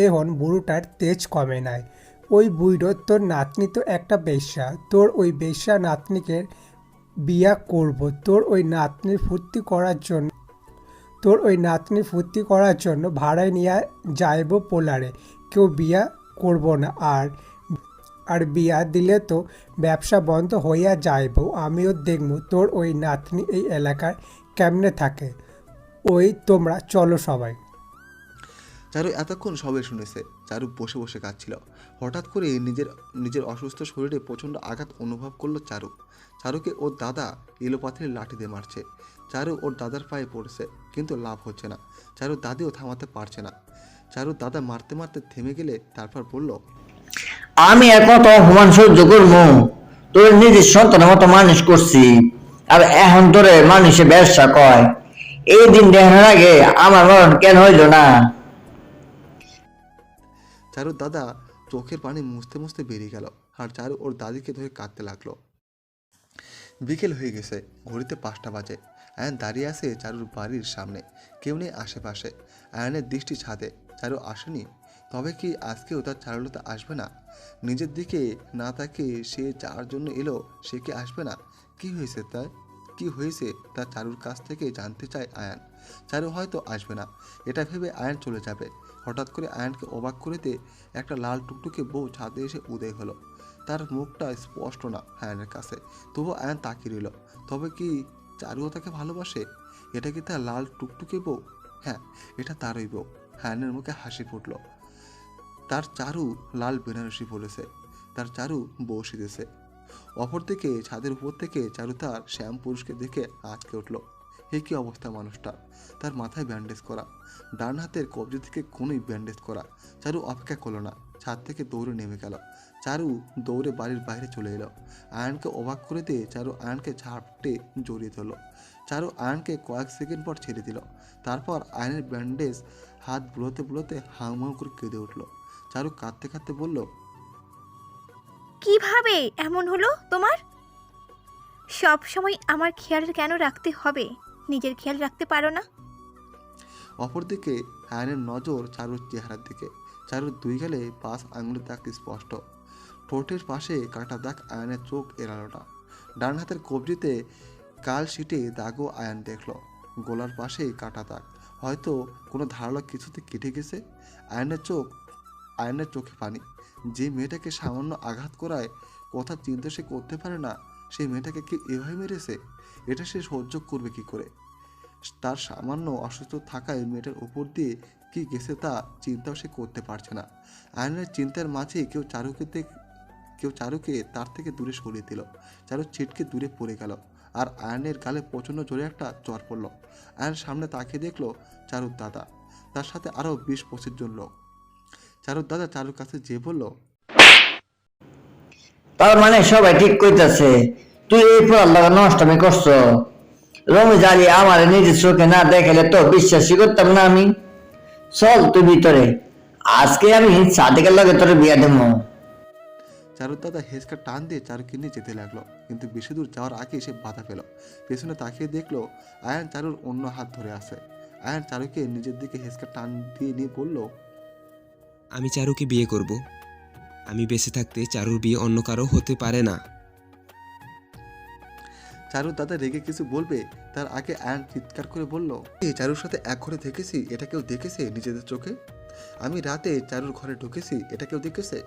এখন বুড়োটার তেজ কমে নাই। ওই বুড়ো তোর নাতনি তো একটা বেশ্যা, তোর ওই বেশ্যা নাতনিকে বিয়া করব তোর ওই নাতনির ফুর্তি করার জন্য ভাড়ায় নিয়ে যাইব পোলারে, কেউ বিয়া করব না। আর বিয়া দিলে তো ব্যবসা বন্ধ হইয়া যাইব। আমিও দেখব তোর ওই নাতনি এই এলাকায় কেমনে থাকে। ওই তোমরা চলো সবাই। চারু এতক্ষণ সবে শুনেছে। চারু বসে বসে কাঁদছিল। হঠাৎ করে নিজের অসুস্থ শরীরে প্রচণ্ড আঘাত অনুভব করলো চারু। চারুকে ওর দাদা এলোপাথির লাঠি দিয়ে মারছে। চারু ওর দাদার পায়ে পড়েছে, কিন্তু লাভ হচ্ছে না। চারুর দাদিও থামাতে পারছে না। চারুর দাদা মারতে মারতে থেমে গেলে তারপর বলল, আমি আর কত অপমান সহ্য করবো? তোর নিজের সন্তানের মতো মানুষ করছি, আর এখন তোরে মানুষে ব্যবসা কয়। এই দিন দেখানোর আগে আমার মরণ কেন হইল না? চারুর দাদা চোখের পানি মুছতে মুছতে বেরিয়ে গেল, আর চারু ওর দাদিকে ধরে কাঁদতে লাগলো। বিকেল হয়ে গেছে, ঘড়িতে 5টা বাজে। আয়ন দাঁড়িয়ে আছে চারুর বাড়ির সামনে, কেউ নেই আশেপাশে। আয়নের দৃষ্টি ছাদে। চারু আসেনি, তবে কি আজকেও তার চারুলতা আসবে না? নিজের দিকে না তাকে সে যার জন্য এলো সে কি আসবে না? কি হয়েছে তার চারুর কাছ থেকে জানতে চায় আয়ান। চারু হয়তো আসবে না, এটা ভেবে আয়ান চলে যাবে। হঠাৎ করে আয়ানকে অবাক করে দিয়ে একটা লাল টুকটুকে বউ ছাদে এসে উদয় হলো। তার মুখটা স্পষ্ট না আয়ানের কাছে, তবু আয়ান তাকিয়ে রইল। তবে কি চারুও তাকে ভালোবাসে? এটা কি তার লাল টুকটুকে বউ? হ্যাঁ, এটা তারই বউ। আয়ানের মুখে হাসি ফুটল। তার চারু লাল বেনারসি পরেছে, তার চারু বউ সেজেছে। অপরদিকে ছাদের উপর থেকে চারু তার শ্যাম পুরুষকে দেখে আঁচকে উঠল। এ কি অবস্থা মানুষটার! তার মাথায় ব্যান্ডেজ করা, ডান হাতের কবজি থেকে কোনোই ব্যান্ডেজ করা। চারু অপেক্ষা করলো না, ছাদ থেকে দৌড়ে নেমে গেল। চারু দৌড়ে বাড়ির বাইরে চলে এলো। আয়নকে অবাক করে দিয়ে চারু আয়নকে ঝাপটে জড়িয়ে ধরল। চারু আয়নকে কয়েক সেকেন্ড পর ছেড়ে দিল। তারপর আয়নের ব্যান্ডেজ হাত বুলোতে বুলোতে হাউমাউ করে কেঁদে উঠল। চারু কাঁদতে কাঁদতে বলল, কিভাবে এমন হলো তোমার? সব সময় আমার খেয়াল কেন রাখতে হবে? নিজের খেয়াল রাখতে পারো না? অপরদিকে আয়নের নজর চারুর চেহারার দিকে। চারুর 2 গালে 5 আঙুলের দাগ স্পষ্ট, ঠোঁটের পাশে কাটা দাগ। আয়নের চোখ এড়ালো না। ডান হাতের কবজিতে কাল শিটে দাগও আয়ন দেখল। গলার পাশে কাটা দাগ, হয়তো কোনো ধারালো কিছুতে কেটে গেছে। আয়নের চোখে পানি। যে মেয়েটাকে সামান্য আঘাত করায় কথা চিন্তা সে করতে পারে না, সেই মেয়েটাকে কি এভাবে মেরেছে? এটা সে সহ্য করবে কি করে? তার সামান্য অসুস্থ থাকায় মেয়েটার উপর দিয়ে কি গেছে তা চিন্তাও সে করতে পারছে না। আয়নের চিন্তার মাঝে কেউ চারুকে তার থেকে দূরে সরিয়ে দিল। চারু ছিটকে দূরে পড়ে গেল, আর আয়নের গালে প্রচণ্ড জোরে একটা চর পড়ল। আয়ন সামনে তাকিয়ে দেখলো চারুর দাদা, তার সাথে আরও 20-25 জন লোক। চারুর দাদা চারুর কাছে যেয়ে বলল, তার মানে সবাই ঠিক কইতাছে তুই এই ফোলার লাগা নষ্টমি করছ। রমি জালি আমার নিজের চোখে না দেখলে তো বিশ্বাসই করতাম না আমি। চল তুই ভিতরে, আজকে আমি সাদিকের লগে তোর বিয়া দেব। চারুর দাদা হেঁচকা টান দিয়ে চারুকে নিয়ে যেতে লাগলো, কিন্তু বেশি দূর যাওয়ার আগে সে বাধা পেল। পেছনে তাকিয়ে দেখলো আয়ান চারুর অন্য হাত ধরে আছে। আয়ান চারুকে নিজের দিকে হেঁচকা টান দিয়ে নিয়ে বলল, আমি চারুকে বিয়ে করব। আমি বেঁচে থাকতে চারুর বিয়ে অন্য কারো হতে পারে না। চারুর দাদা রেগে কিছু বলবে তার আগে আয়ান চিৎকার করে বলল, চারুর সাথে এক ঘরে থেকেছি, এটা কেউ দেখেছে নিজেদের চোখে? আমি রাতে চারুর ঘরে ঢুকেছি, এটা কেউ দেখেছে?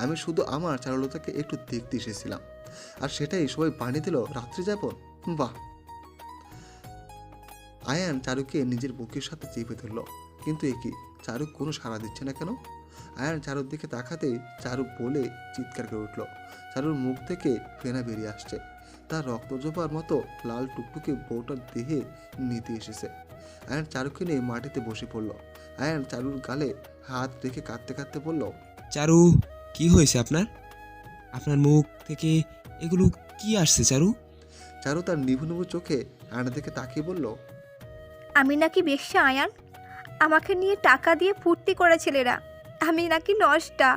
আমি শুধু আমার চারুলতাকে একটু দেখতে এসেছিলাম, আর সেটাই সবাই বানিয়ে দিল রাত্রি যাপন। বাহ! আয়ান চারুকে নিজের বুকের সাথে চেপে ধরল, কিন্তু এ কি, চারু কোনো সাড়া দিচ্ছে না কেন? আয়ান চারুর দিকে তাকাতেই চারু বলে চিৎকার করে উঠল। চারুর মুখ থেকে ফেনা বেরিয়ে আসছে। তার রক্তজোপার মতো লাল টুকটুকে বউটার দেহে নিতে এসেছে। আয়ান চারুকে নিয়ে মাটিতে বসে পড়ল। আয়ান চারুর গালে হাত রেখে কাঁদতে কাঁদতে বলল, চারু, কি হয়েছে আপনার? আপনার মুখ থেকে এগুলো কি আসছে চারু? চারু তার নিভু নিভু চোখে আয়নার দিকে তাকিয়ে বলল, আমি নাকি বেশ্যা আয়ান? আমাকে নিয়ে টাকা দিয়ে ফুর্তি করে ছেলেরা। আমি নাকি নষ্টা।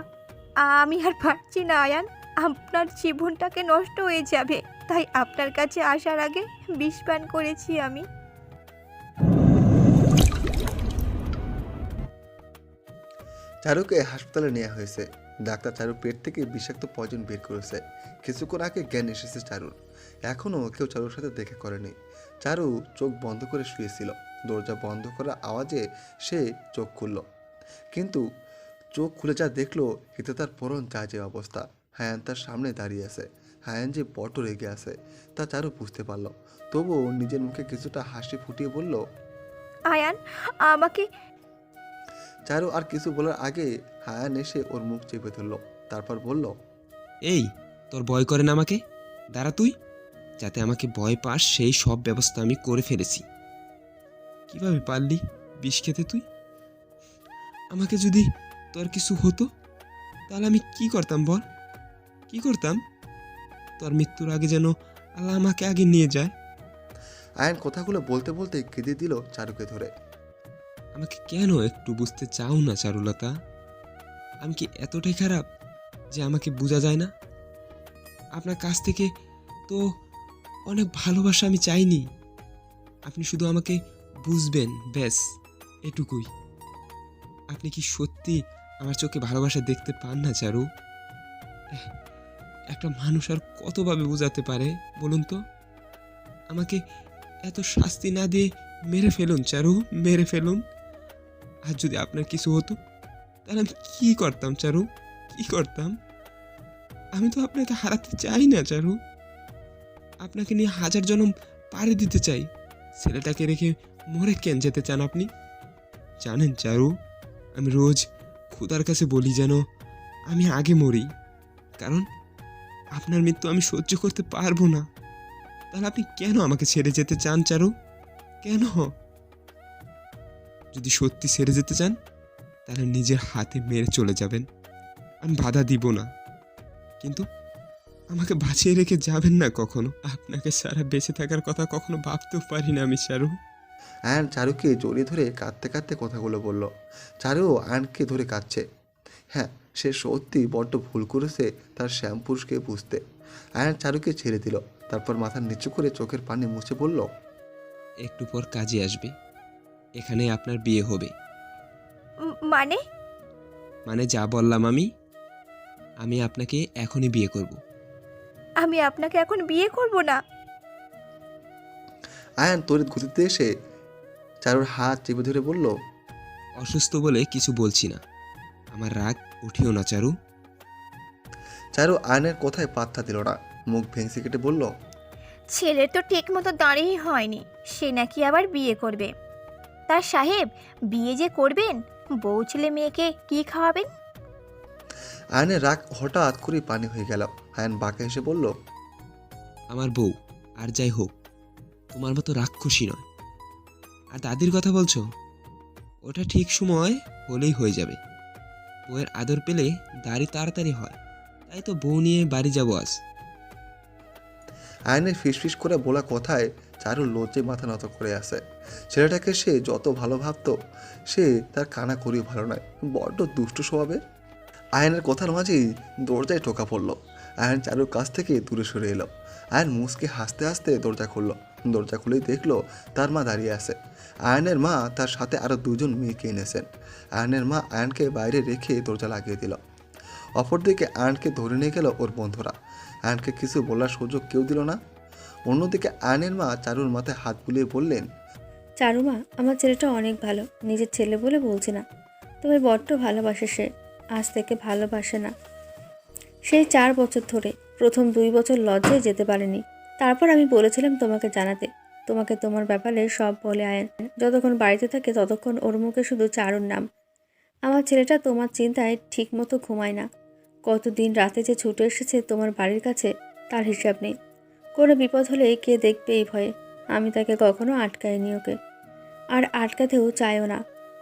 আমি আর পারছি না আয়ান, আপনার জীবনটাকে নষ্ট হয়ে যাবে। তাই আপনার কাছে আসার আগে বিষ পান করেছি আমি। চারুকে হাসপাতালে নেওয়া হয়েছে। ডাক্তার চারুর পেট থেকে বিষাক্ত পয়জন বের করেছে। কিছুক্ষণ আগে জ্ঞান এসেছে চারুর। এখনও কেউ চারুর সাথে দেখা করেনি। চারু চোখ বন্ধ করে শুয়েছিল। দরজা বন্ধ করার আওয়াজে সে চোখ খুলল, কিন্তু চোখ খুলে যা দেখলো এতে তার পরন যা যে অবস্থা। হায়ান তার সামনে দাঁড়িয়ে আছে। হায়ান যে বড্ড রেগে আছে তা চারু বুঝতে পারল। তবুও নিজের মুখে কিছুটা হাসি ফুটিয়ে বলল, আয়ান, আমাকে চারু আর কিছু বলার আগে হায়ান এসে ওর মুখ চেপে ধরল। তারপর বলল, এই, তোর ভয় করে না আমাকে? দাঁড়া তুই। যাতে আমাকে ভয় পাস সেই সব ব্যবস্থা আমি করে ফেলেছি। কিভাবে পারলি বিষ খেতে তুই? আমাকে যদি তোর কিছু হতো তাহলে আমি কি করতাম বল? কি করতাম? তোর মৃত্যুর আগে যেন আল্লাহ আমাকে আগে নিয়ে যায়। আয়ান কথাগুলো বলতে বলতে কেঁদে দিল চারুকে ধরে। আমাকে কেন একটু বুঝতে চাও না চারুলতা? আমি কি এতটাই খারাপ যে আমাকে বোঝা যায় না? আপনার কাছ থেকে তো অনেক ভালোবাসা আমি চাইনি। আপনি শুধু আমাকে বুঝবেন, ব্যাস এটুকুই। আপনি কি সত্যি আমার চোখে ভালোবাসা দেখতে পান না চারু? একটা মানুষ আর কতভাবে বোঝাতে পারে বলুন তো? আমাকে এত শাস্তি না দিয়ে মেরে ফেলুন চারু, মেরে ফেলুন। আর যদি আপনার কিছু হতো তাহলে আমি কি করতাম চারু, কি করতাম? আমি তো আপনাকে হারাতে চাই না চারু। আপনাকে নিয়ে 1000 জনম পাড়ি দিতে চাই। ছেলেটাকে রেখে মরে কেন যেতে চান আপনি? জানেন চারু, আমি রোজ খোদার কাছে বলি যেন আমি আগে মরি, কারণ আপনার মৃত্যু আমি সহ্য করতে পারবো না। তাহলে আপনি কেন আমাকে ছেড়ে যেতে চান চারু? কেন? যদি সত্যি ছেড়ে যেতে চান তাহলে নিজের হাতে মেরে চলে যাবেন, আমি বাধা দিব না। কিন্তু আমাকে বাঁচিয়ে রেখে যাবেন না কখনো। আপনাকে সারা বেঁচে থাকার কথা কখনো ভাবতেও পারি না আমি চারু। আয়ান চারুকে জড়িয়ে ধরে কাঁদতে কাঁদতে কথাগুলো বলল। চারুও আয়ানকে ধরে কাঁদছে। হ্যাঁ, সে সত্যি বড্ড ভুল করেছে তার শ্যামপুরুষকে বুঝতে। আয়ান চারুকে ছেড়ে দিল। তারপর মাথা নিচু করে চোখের পানি মুছে বলল, একটু পর কাজে আসবে, এখানে আপনার বিয়ে হবে। মানে মানে যা বললাম আমি আপনাকে এখনই বিয়ে করব। আমি আপনাকে এখন বিয়ে করব না। আয়ান তড়িৎ গতিতে এসে চারুর হাত চেপে ধরে বলল, অসুস্থ বলে কিছু বলছি না, আমার রাগ উঠিও না চারু। চারু আয়নের কথায় পাত্তা দিল না। মুখ ভেঙসি কেটে বলল, ছেলের তো ঠিক মতো দাঁড়িয়েই হয়নি, সে নাকি আবার বিয়ে করবে। তার সাহেব, বিয়ে যে করবেন, বউ ছেলে মেয়েকে কি খাওয়াবেন? আয়নের রাগ হঠাৎ করে পানি হয়ে গেল। আয়ন বাঁকে এসে বলল, আমার বউ আর যাই হোক তোমার মতো রাক্ষসী নয়। আর দাদির কথা বলছো, ওটা ঠিক সময় হলেই হয়ে যাবে। বউয়ের আদর পেলে দাড়ি তাড়াতাড়ি হয়, তাই তো বউ নিয়ে বাড়ি যাবো আজ। আয়নের ফিসফিস করে বলা কথায় চারু লজ্জে মাথা নত করে আসে। ছেলেটাকে সে যত ভালো ভাবতো সে তার কানা করিও ভালো নয়, বড্ড দুষ্টু স্বভাবের। আয়নের কথার মাঝেই দরজায় টোকা পড়ল। আয়ন চারুর কাছ থেকে দূরে সরে এলো। আয়ন মুসকে হাসতে হাসতে দরজা খুলল। দরজা খুলেই দেখলো তার মা দাঁড়িয়ে আছে। আয়নের মা তার সাথে আরও 2 জন মেয়েকে এনেছেন। আয়নের মা আয়নকে বাইরে রেখে দরজা লাগিয়ে দিল। অপরদিকে আয়নকে ধরে নিয়ে গেল ওর বন্ধুরা। আয়নকে কিছু বলার সুযোগ কেউ দিল না। অন্যদিকে আয়নের মা চারুর মাথায় হাত বুলিয়ে বললেন, চারুমা, আমার ছেলেটা অনেক ভালো, নিজের ছেলে বলে বলছি না, তবে বড্ড ভালোবাসে সে। আজ থেকে ভালোবাসে না সেই 4 বছর ধরে। প্রথম 2 বছর লজ্জায় যেতে পারেনি। তারপর আমি বলেছিলাম তোমাকে জানাতে, তোমাকে তোমার ব্যাপারে সব বলে আয়ন। যতক্ষণ বাড়িতে থাকে ততক্ষণ ওর মুখে শুধু চারুর নাম। আমার ছেলেটা তোমার চিন্তায় ঠিক মতো ঘুমায় না। কতদিন রাতে যে ছুটে এসেছে তোমার বাড়ির কাছে তার হিসাব নেই। কোনো বিপদ হলে কে দেখবে এই ভয়ে। আমি তাকে কখনো আটকাইনি ওকে, আর আটকাতেও চাইও না।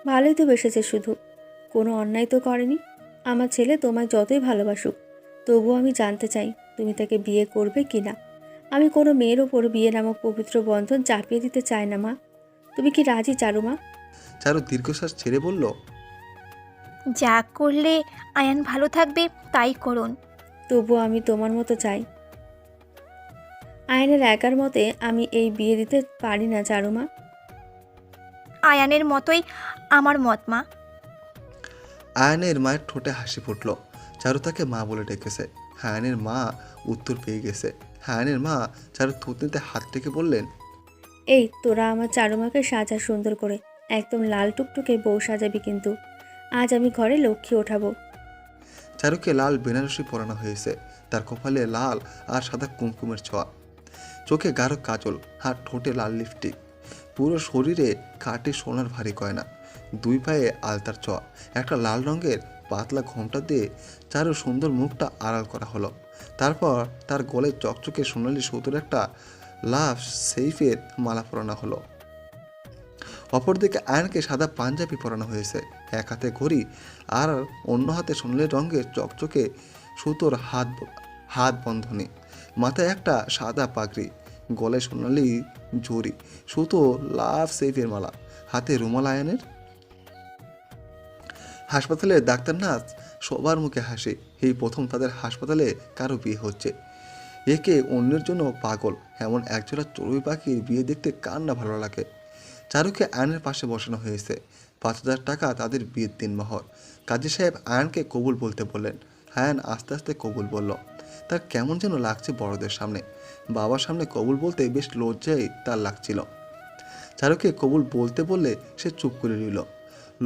ভালোই তো বেসেছে, শুধু কোনো অন্যায় তো করেনি। আমার ছেলে তোমায় যতই ভালোবাসুক, তবুও আমি জানতে চাই তুমি তাকে বিয়ে করবে কি না। আমি কোনো মেয়ের ওপর বিয়ে নামক পবিত্র বন্ধন চাপিয়ে দিতে চাই না মা। তুমি কি রাজি চারু মা? চারু দীর্ঘশ্বাস ছেড়ে বলল, যা করলে আয়ান ভালো থাকবে তাই করুন। তবুও আমি তোমার মতো চাই। আয়নের একার মতে আমি এই বিয়ে দিতে পারি না চারু মা। আয়ানের মতোই আমার মত মা। আয়নের মায়ের ঠোঁটে হাসি ফুটল। চারু তাকে মা বলে ডেকেছে। আয়নের মা উত্তর পেয়ে গেছে। আয়নের মা চারু থুতনিতে হাত রেখে বললেন, এই তোরা আমার চারুমাকে সাজা সুন্দর করে, একদম লাল টুকটুকে বউ সাজাবি কিন্তু। আজ আমি ঘরে লক্ষ্মী ওঠাবো। চারুকে লাল বেনারসি পরানো হয়েছে। তার কপালে লাল আর সাদা কুমকুমের ছোঁয়া, চোখে গাঢ় কাজল আর ঠোঁটে লাল লিপস্টিক, পুরো শরীরে কাটে সোনার ভারী গয়না, দুই পায়ে আলতার ছোঁয়া। একটা লাল রঙের পাতলা ঘোমটা দিয়ে চারু সুন্দর মুখটা আড়াল করা হলো। তারপর তার গলায় চকচকে সোনালি সুতোর একটা লাভ সেইফের মালা পরানো হলো। অপরদিকে আয়নকে সাদা পাঞ্জাবি পরানো হয়েছে। এক হাতে ঘড়ি আর অন্য হাতে সোনালি রঙের চকচকে সুতোর হাত বন্ধনী, মাথায় একটা সাদা পাগড়ি, গলায় সোনালি জড়ি, সুতো লাভ সেইফের মালা, হাতে রুমাল। আয়নের হাসপাতালে ডাক্তার নার্স সবার মুখে হাসি। এই প্রথম তাদের হাসপাতালে কারো বিয়ে হচ্ছে। একে অন্যের জন্য পাগল এমন একজোড়া চড়ুই পাখির বিয়ে দেখতে কার না ভালো লাগে। চারুকে আয়নের পাশে বসানো হয়েছে। 5,000 টাকা তাদের বিয়ের দিনমোহর। কাজী সাহেব আয়নকে কবুল বলতে বললেন। আয়ন আস্তে আস্তে কবুল বলল। তার কেমন যেন লাগছে বড়দের সামনে। বাবার সামনে কবুল বলতে বেশ লজ্জাই তার লাগছিল। চারুকে কবুল বলতে বললে সে চুপ করে রইল।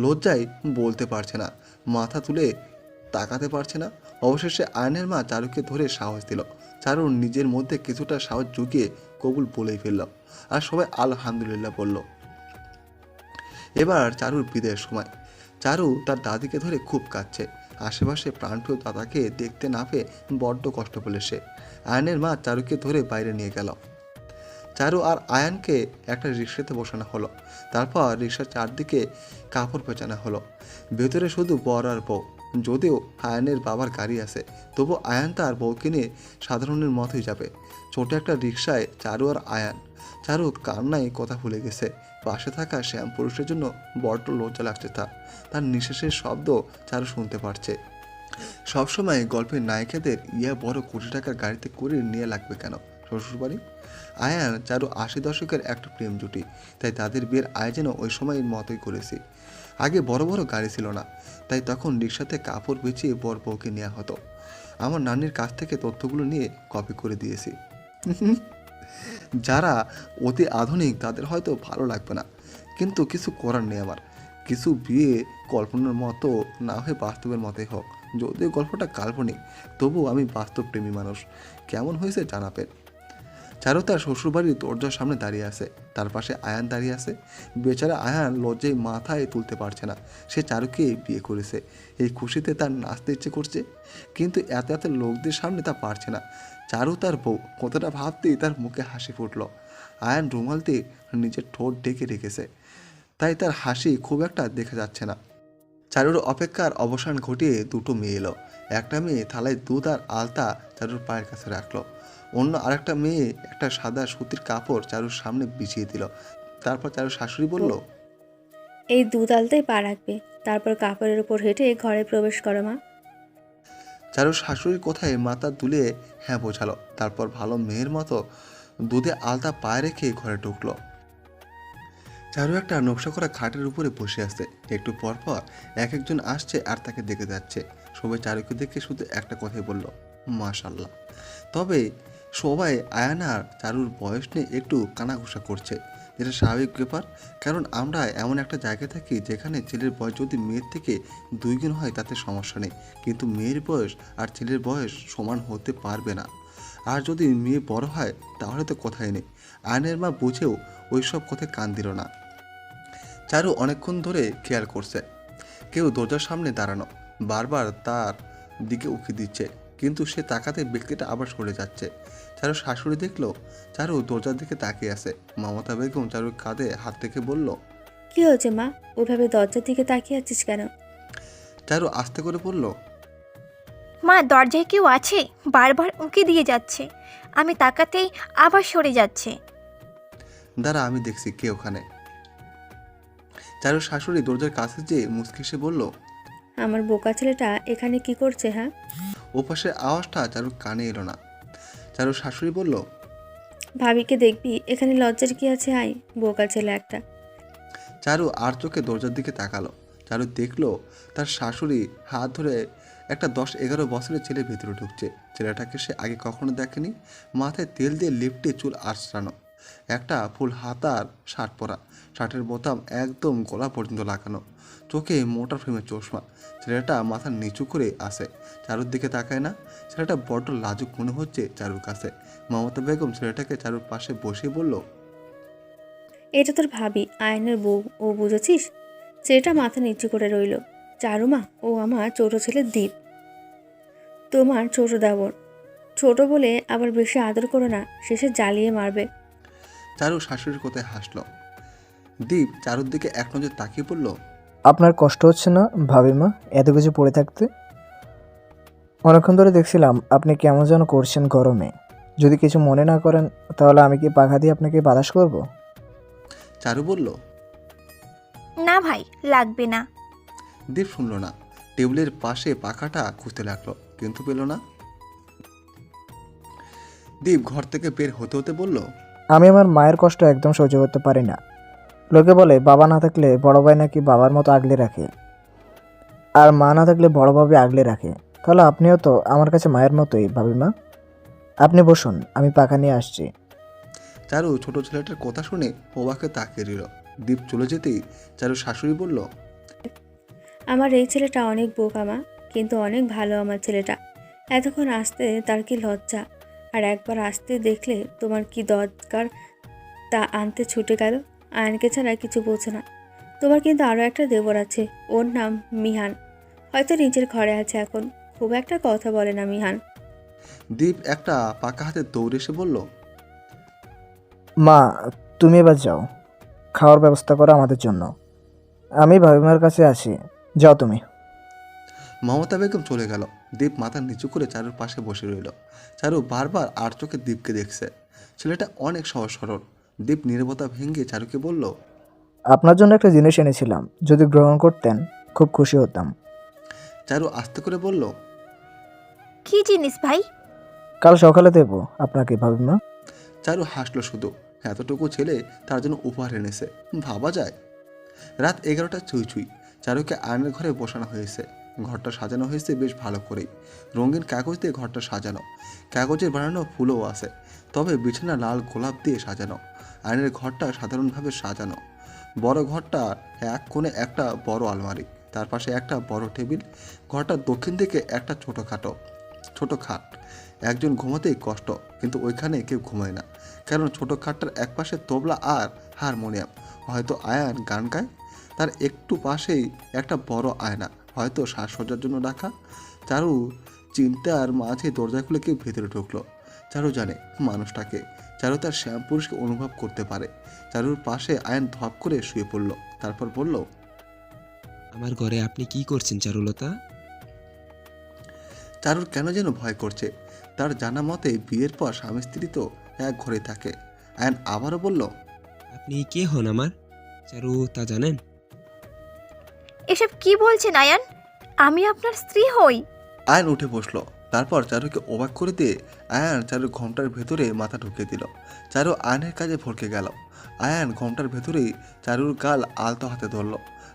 লজ্জায় বলতে পারছে না, মাথা তুলে তাকাতে পারছে না। অবশেষে আয়নের মা চারুকে ধরে সাহস দিল। চারুর নিজের মধ্যে কিছুটা সাহস জুগিয়ে কবুল বলেই ফেলল। আর সবাই আলহামদুলিল্লাহ বলল। এবার চারুর বিদায়ের সময়। চারু তার দাদিকে ধরে খুব কাঁদছে। আশেপাশে প্রাণপ্রিয় দাদাকে দেখতে না পেয়ে বড্ড কষ্ট পেল সে। আয়নের মা চারুকে ধরে বাইরে নিয়ে গেল। চারু আর আয়ানকে একটা রিক্সাতে বসানো হলো। তারপর রিক্সার চারদিকে কাপড় পেঁচানো হলো। ভেতরে শুধু বর আর বউ। যদিও আয়ানের বাবার গাড়ি আছে, তবু আয়ান তার বউকে নিয়ে সাধারণের মতোই যাবে। ছোট একটা রিক্সায় চারু আর আয়ান। চারু কান্নায় কথা ভুলে গেছে। পাশে থাকা শ্যাম পুরুষের জন্য বড্ড লজ্জা লাগছে তার নিঃশ্বাসের শব্দ চারু শুনতে পারছে। সবসময় গল্পের নায়িকাদের ইয়া বড় কোটি টাকার গাড়িতে করে নিয়ে লাগবে কেন শ্বশুরবাড়ি? আয়ান চারু 80 দশকের একটা প্রেম জুটি, তাই তাদের বিয়ের আয়োজনও ওই সময়ের মতোই করেছি। আগে বড় বড় গাড়ি ছিল না, তাই তখন রিক্সাতে কাপড় বেচিয়ে বর বউকে নেওয়া হতো। আমার নানির কাছ থেকে তথ্যগুলো নিয়ে কপি করে দিয়েছি। যারা অতি আধুনিক তাদের হয়তো ভালো লাগবে না, কিন্তু কিছু করার নেই আমার। কিছু বিয়ে কল্পনার মতো না হয়ে বাস্তবের মতোই হোক। যদিও গল্পটা কাল্পনিক, তবুও আমি বাস্তবপ্রেমী মানুষ। কেমন হয়েছে জানাবেন। চারু তার শ্বশুরবাড়ির দরজার সামনে দাঁড়িয়ে আছে। তার পাশে আয়ান দাঁড়িয়ে আছে। বেচারা আয়ান লজ্জায় মাথায় তুলতে পারছে না সে চারুকে বিয়ে করেছে। এই খুশিতে তার নাচতে ইচ্ছে করছে, কিন্তু এত এত লোকদের সামনে তা পারছে না। চারু তার বউ কতটা ভাবতেই তার মুখে হাসি ফুটল। আয়ান রুমাল দিয়ে নিজের ঠোঁট ঢেকে রেখেছে, তাই তার হাসি খুব একটা দেখা যাচ্ছে না। চারুর অপেক্ষার অবসান ঘটিয়ে দুটো মেয়ে এলো। একটা মেয়ে থালায় দুধ আর আলতা চারুর পায়ের কাছে রাখলো। অন্য আরেকটা মেয়ে একটা সাদা সুতির কাপড় চারুর সামনে বিছিয়ে দিল। তারপর চারুর শাশুড়ি বলল, এই দুধ আলতায় পা রাখবে, তারপর কাপড়ের উপর হেঁটে ঘরে প্রবেশ করো মা। চারুর শাশুড়ির কোথায় মাথা দুলে হ্যাঁ বোঝালো। তারপর ভালো মেয়ের মতো দুধে আলতা পায়ে রেখে ঘরে ঢুকলো। চারু একটা নকশা করা খাটের উপরে বসে আছে। একটু পর পর এক একজন আসছে আর তাকে দেখে যাচ্ছে। সবাই চারুকে দেখে শুধু একটা কথাই বলল, মাশাল্লাহ। তবে সবাই আয়ান আর চারুর বয়স নিয়ে একটু কানাঘুষা করছে, যেটা স্বাভাবিক ব্যাপার। কারণ আমরা এমন একটা জায়গায় থাকি যেখানে ছেলের বয়স যদি মেয়ের থেকে 2 গুণ হয় তাতে সমস্যা নেই, কিন্তু মেয়ের বয়স আর ছেলের বয়স সমান হতে পারবে না। আর যদি মেয়ে বড় হয় তাহলে তো কথাই নেই। আয়নের মা বুঝেও ওইসব কথায় কান দিল না। চারু অনেকক্ষণ ধরে খেয়াল করছে কেউ দরজার সামনে দাঁড়ানো, বারবার তার দিকে উকি দিচ্ছে, কিন্তু সে তাকাতে ব্যক্তিটা আবার সরে যাচ্ছে। চারু শাশুড়ি দেখলো চারু দরজার দিকে তাকিয়ে আছে। মমতা বেগম চারুর কাঁধে হাত রেখে বলল, কি হয়েছে মা? ওইভাবে দরজার দিকে তাকিয়ে আছিস কেন? চারু আস্তে করে বলল, মা, দরজায় কেউ আছে, বারবার উঁকি দিয়ে যাচ্ছে। আমি তাকাতেই আবার সরে যাচ্ছে। দাঁড়া আমি দেখছি কে ওখানে। চারুর শাশুড়ি দরজার কাছে যেয়ে মুচকি এসে বলল। আমার বোকা ছেলেটা এখানে কি করছে? হ্যাঁ, ওপাশে আওয়াজটা চারুর কানে এলো না। চারুর শাশুড়ি বলল, ভাবিকে দেখবি, এখানে লজ্জার কি আছে? আয়, বোকা ছেলে একটা। চারু আর চোখে দরজার দিকে তাকালো। চারু দেখলো তার শাশুড়ি হাত ধরে একটা 10-11 বছরের ছেলে ভেতরে ঢুকছে। ছেলেটাকে সে আগে কখনো দেখেনি। মাথায় তেল দিয়ে লেপটে চুল আঁচড়ানো, একটা ফুল হাতার শার্ট পরা, শার্টের বোতাম একদম গলা পর্যন্ত লাগানো, চোখে মোটা ফ্রেমের চশমা। ছেলেটা মাথা নিচু করে আসে, চারুর দিকে তাকায় না। ছেলেটা বড্ড লাজুক মনে হচ্ছে চারুর কাছে। মমতা বেগম ছেলেটাকে চারুর পাশে বসে বলল, এটা তোর ভাবি, আয়নের বউ। ও বুঝেছিস? ছেলেটা মাথা নিচু করে রইল। চারুমা, ও আমার ছোট ছেলে দীপ, তোমার ছোট দেবর। ছোট বলে আবার বেশি আদর করো না, শেষে জ্বালিয়ে মারবে। চারু শাশুড়ির কোথায় হাসল। দীপ চারুর দিকে এক নজর তাকিয়ে বলল, আপনার কষ্ট হচ্ছে না ভাবিমা এত কিছু পড়ে থাকতে? অনেকক্ষণ ধরে দেখছিলাম আপনি কেমন যেন করছেন গরমে। যদি কিছু মনে না করেন তাহলে আমি কি পাখা দিয়ে আপনাকে বাতাস করব? চারু বলল। না ভাই, লাগবে না। দীপ শুনল না। টেবিলের পাশে পাখাটা খুঁজতে লাগলো, কিন্তু পেল না। দীপ ঘর থেকে বের হতে হতে বলল, আমি আমার মায়ের কষ্ট একদম সহ্য করতে পারি না। লোকে বলে বাবা না থাকলে বড় ভাই নাকি বাবার মতো আগলে রাখে, আর মা না থাকলে বড় ভাবে আগলে রাখে। তাহলে আপনিও তো আমার কাছে মায়ের মতোই ভাবিমা। আপনি বসুন, আমি পাখা নিয়ে আসছি। চারু ছোট ছেলেটার কথা শুনে অবাকে তাকিয়ে রইল। দীপ চলে যেতেই চারু শাশুড়ি বলল, আমার এই ছেলেটা অনেক বোকা মা, কিন্তু অনেক ভালো আমার ছেলেটা। এতক্ষণ আসতে তার কি লজ্জা, আর একবার আসতে দেখলে তোমার কি দরকার তা আনতে ছুটে গেল। আয়নকে ছাড়া কিছু বোঝে না। তোমার কিন্তু আরও একটা দেবর আছে, ওর নাম মিহান। হয়তো নিজের ঘরে আছে এখন, খুব একটা কথা বলে না মিহান। দীপ একটা পাকা হাতে দৌড়ে এসে বলল, মা, তুমি এবার যাও, খাওয়ার ব্যবস্থা করো আমাদের জন্য। আমি ভাবিমার কাছে আসি, যাও তুমি। মমতা বেগম চলে গেল। দীপ মাথা নিচু করে চারুর পাশে বসে রইল। চারু বারবার আর চোখে দীপকে দেখছে। ছেলেটা অনেক সহজ সরল। দীপ নীরবতা ভেঙে চারুকে বলল, আপনার জন্য একটা জিনিস এনেছিলাম, যদি গ্রহণ করতেন খুব খুশি হতাম। চারু আস্তে করে বলল, কি জিনিস ভাই? কাল সকালে দেবো আপনাকে ভাবিমা। চারু হাসলো শুধু। এতটুকু ছেলে তার জন্য উপহার এনেছে, ভাবা যায়। রাত 11টা ছুঁই ছুঁই। চারুকে আয়নার ঘরে বসানো হয়েছে। ঘরটা সাজানো হয়েছে বেশ ভালো করেই। রঙিন কাগজ দিয়ে ঘরটা সাজানো, কাগজের বানানো ফুলও আছে। তবে বিছানা লাল গোলাপ দিয়ে সাজানো। আয়নের ঘরটা সাধারণভাবে সাজানো। বড় ঘরটা এক কোণে একটা বড় আলমারি, তার পাশে একটা বড় টেবিল। ঘরটার দক্ষিণ দিকে একটা ছোট খাট। একজন ঘুমাতেই কষ্ট, কিন্তু ওইখানে কেউ ঘুমায় না, কারণ ছোট খাটটার এক পাশে তবলা আর হারমোনিয়াম। হয়তো আয়ান গান গায়। তার একটু পাশেই একটা বড় আয়না, হয়তো সাজসজ্জার জন্য রাখা। চারু চিন্তার মাঝে দরজা খুলে কেউ ভেতরে ঢুকলো। চারু জানে মানুষটাকে। চারু তার শ্যামপুরুষকে অনুভব করতে পারে। চারুর পাশে আয়ন ধপ করে শুয়ে পড়ল, তারপর বলল, আমার ঘরে আপনি কি করছেন চারুলতা? চারুর কেন যেন ভয় করছে। তার জানা মতে বিয়ের পর স্বামী স্ত্রী তো এক ঘরে থাকে। আয়ন আবারও বলল, আপনি কে হন আমার? চারু তা জানেন? এসব কি বলছেন আয়ান? আমি আপনার স্ত্রী হই। আয়ন উঠে বসলো। তারপর চারুকে অবাক করে দিয়ে আয়ান চারুর ঘোমটার ভেতরে মাথা ঢুকিয়ে দিল। চারু আয়নের কাজে ভরকে গেল। আয়ান ঘোমটার ভেতরেই চারুর গাল আলতো হাতে ধরল।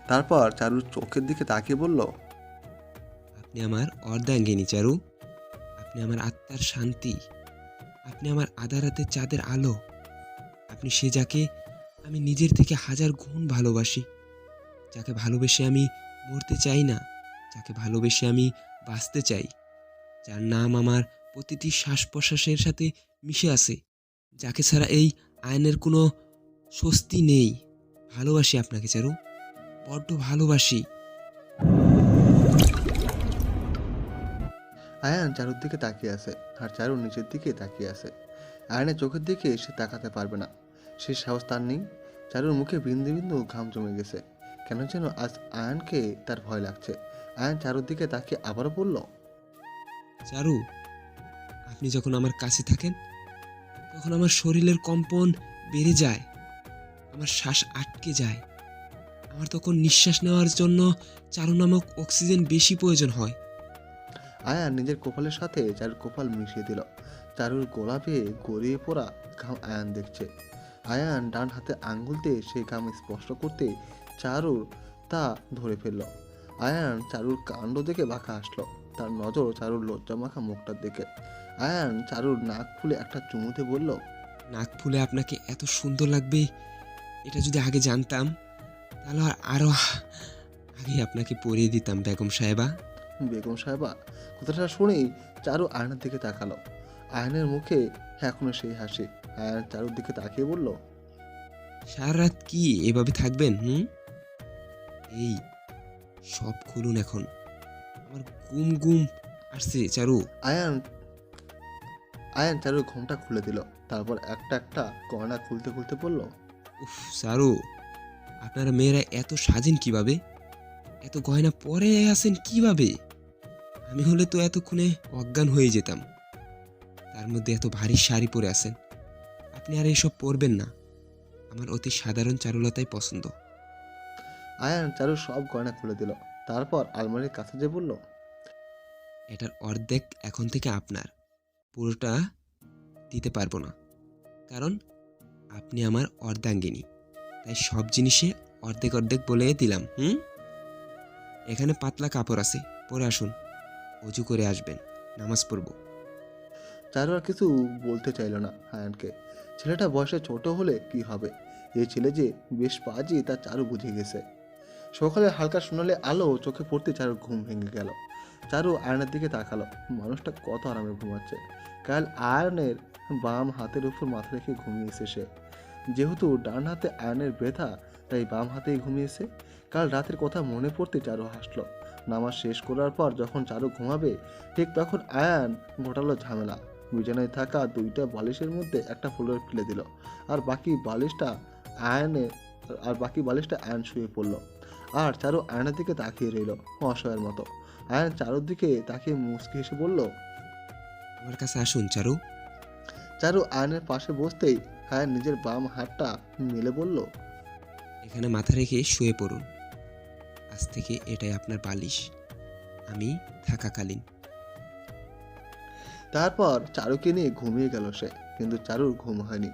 তারপর চারুর চোখের দিকে তাকিয়ে বলল, আপনি আমার অর্ধাঙ্গিনী চারু। আপনি আমার আত্মার শান্তি। আপনি আমার আধা রাতের চাঁদের আলো। আপনি সে যাকে আমি নিজের থেকে 1000 গুণ ভালোবাসি, যাকে ভালোবেসে আমি মরতে চাই না, যাকে ভালোবেসে আমি বাঁচতে চাই, যার নাম আমার প্রতিটি শ্বাস প্রশ্বাসের সাথে মিশে আছে, যাকে ছাড়া এই আয়নের কোনো স্বস্তি নেই। ভালোবাসি আপনাকে চারু, বড্ড ভালোবাসি। আয়ান চারুর দিকে তাকিয়ে আছে, আর চারু নিচের দিকে তাকিয়ে আছে। আয়নের চোখের দিকে সে তাকাতে পারবে না, সে সাহস তার নেই। চারুর মুখে বিন্দু বিন্দু ঘাম জমে গেছে। কেন যেন আজ আয়ানকে তার ভয় লাগছে। আয়ান চারুর দিকে তাকিয়ে আবারও বলল, চারু, আপনি যখন আমার কাছে থাকেন তখন আমার শরীরের কম্পন বেড়ে যায়, আমার শ্বাস আটকে যায়। আমার তখন নিঃশ্বাস নেওয়ার জন্য চারু নামক অক্সিজেন বেশি প্রয়োজন হয়। আয়ান নিজের কপালের সাথে চারুর কপাল মিশিয়ে দিল। চারুর গোলাপে গড়িয়ে পড়া ঘাম আয়ান দেখছে। আয়ান ডান হাতে আঙ্গুল দিয়ে সেই ঘাম স্পষ্ট করতে চারুর তা ধরে ফেলল। আয়ান চারুর কাণ্ড দেখে বাঁকা আসলো। তার নজর চারুর লজ্জা মাখা মুখটার দিকে। আয়ান চারুর নাক ফুলে একটা চুমুতে বলল, নাক ফুলে আপনাকে এত সুন্দর লাগবে এটা যদি আগে জানতাম তাহলে আরো আগে আপনাকে পরিয়ে দিতাম বেগম সাহেবা। বেগম সাহেবা কথাটা শুনেই চারু আয়নার দিকে তাকালো। আয়নের মুখে এখনো সেই হাসি। আয়ন চারুর দিকে তাকিয়ে বলল, সারা রাত কি এভাবে থাকবেন? এই সব খুলুন এখন, আমার ঘুম ঘুম আসছে। চারু। আয়ান চারুর ঘোমটা খুলে দিল। তারপর একটা একটা গয়না খুলতে খুলতে বলল, উফ চারু, আপনারা মেয়েরা এত সাজেন কিভাবে? এত গয়না পরে আছেন কিভাবে? আমি হলে তো এতক্ষণে অজ্ঞান হয়ে যেতাম। তার মধ্যে এত ভারী শাড়ি পরে আছেন। আপনি আর এসব পরবেন না। আমার অতি সাধারণ চারুলতাই পছন্দ। আয়ান চারুর সব গয়না খুলে দিল। তারপর আলমারির কাছে যে বলল, এটার অর্ধেক এখন থেকে আপনার, পুরোটা দিতে পারবো না, কারণ আপনি আমার অর্ধাঙ্গিনী। তাই সব জিনিসে অর্ধেক অর্ধেক বলে দিলাম। এখানে পাতলা কাপড় আছে, পরে আসুন, অজু করে আসবেন, নামাজ পড়ব। চারু আর কিছু বলতে চাইল না আয়ানকে। ছেলেটা বয়সে ছোট হলে কি হবে, এই ছেলে যে বেশ পাজি তা চারু বুঝে গেছে। সকালে হালকা সোনালি আলো চোখে পড়তে চারুর ঘুম ভেঙে গেল। চারু আয়নের দিকে তাকালো। মানুষটা কত আরামে ঘুমাচ্ছে। কাল আয়নের বাম হাতের উপর মাথা রেখে ঘুমিয়েছে সে। যেহেতু ডান হাতে আয়নের ব্যথা, তাই বাম হাতেই ঘুমিয়েছে। কাল রাতের কথা মনে পড়তে চারু হাসলো। নামাজ শেষ করার পর যখন চারু ঘুমাবে, ঠিক তখন আয়ান ঘটালো ঝামেলা। বিছানায় থাকা দুইটা বালিশের মধ্যে একটা ফুলের ফেলে দিল, আর বাকি বালিশটা আয়ান শুয়ে পড়ল। আর চারু আয়নের দিকে তাকিয়ে রইল অসহায়ের মতো। আয়ান চারুর দিকে তাকিয়ে মুচকি হেসে বলল, আমার কাছে আসুন চারু। চারু আয়নের পাশে বসতেই আয়ান নিজের বাম হাতটা মেলে বলল, এখানে মাথা রেখে শুয়ে পড়ুন। আজ থেকে এটাই আপনার বালিশ, আমি থাকাকালীন। তারপর চারুকে নিয়ে ঘুমিয়ে গেল সে। কিন্তু চারুর ঘুম হয়নি।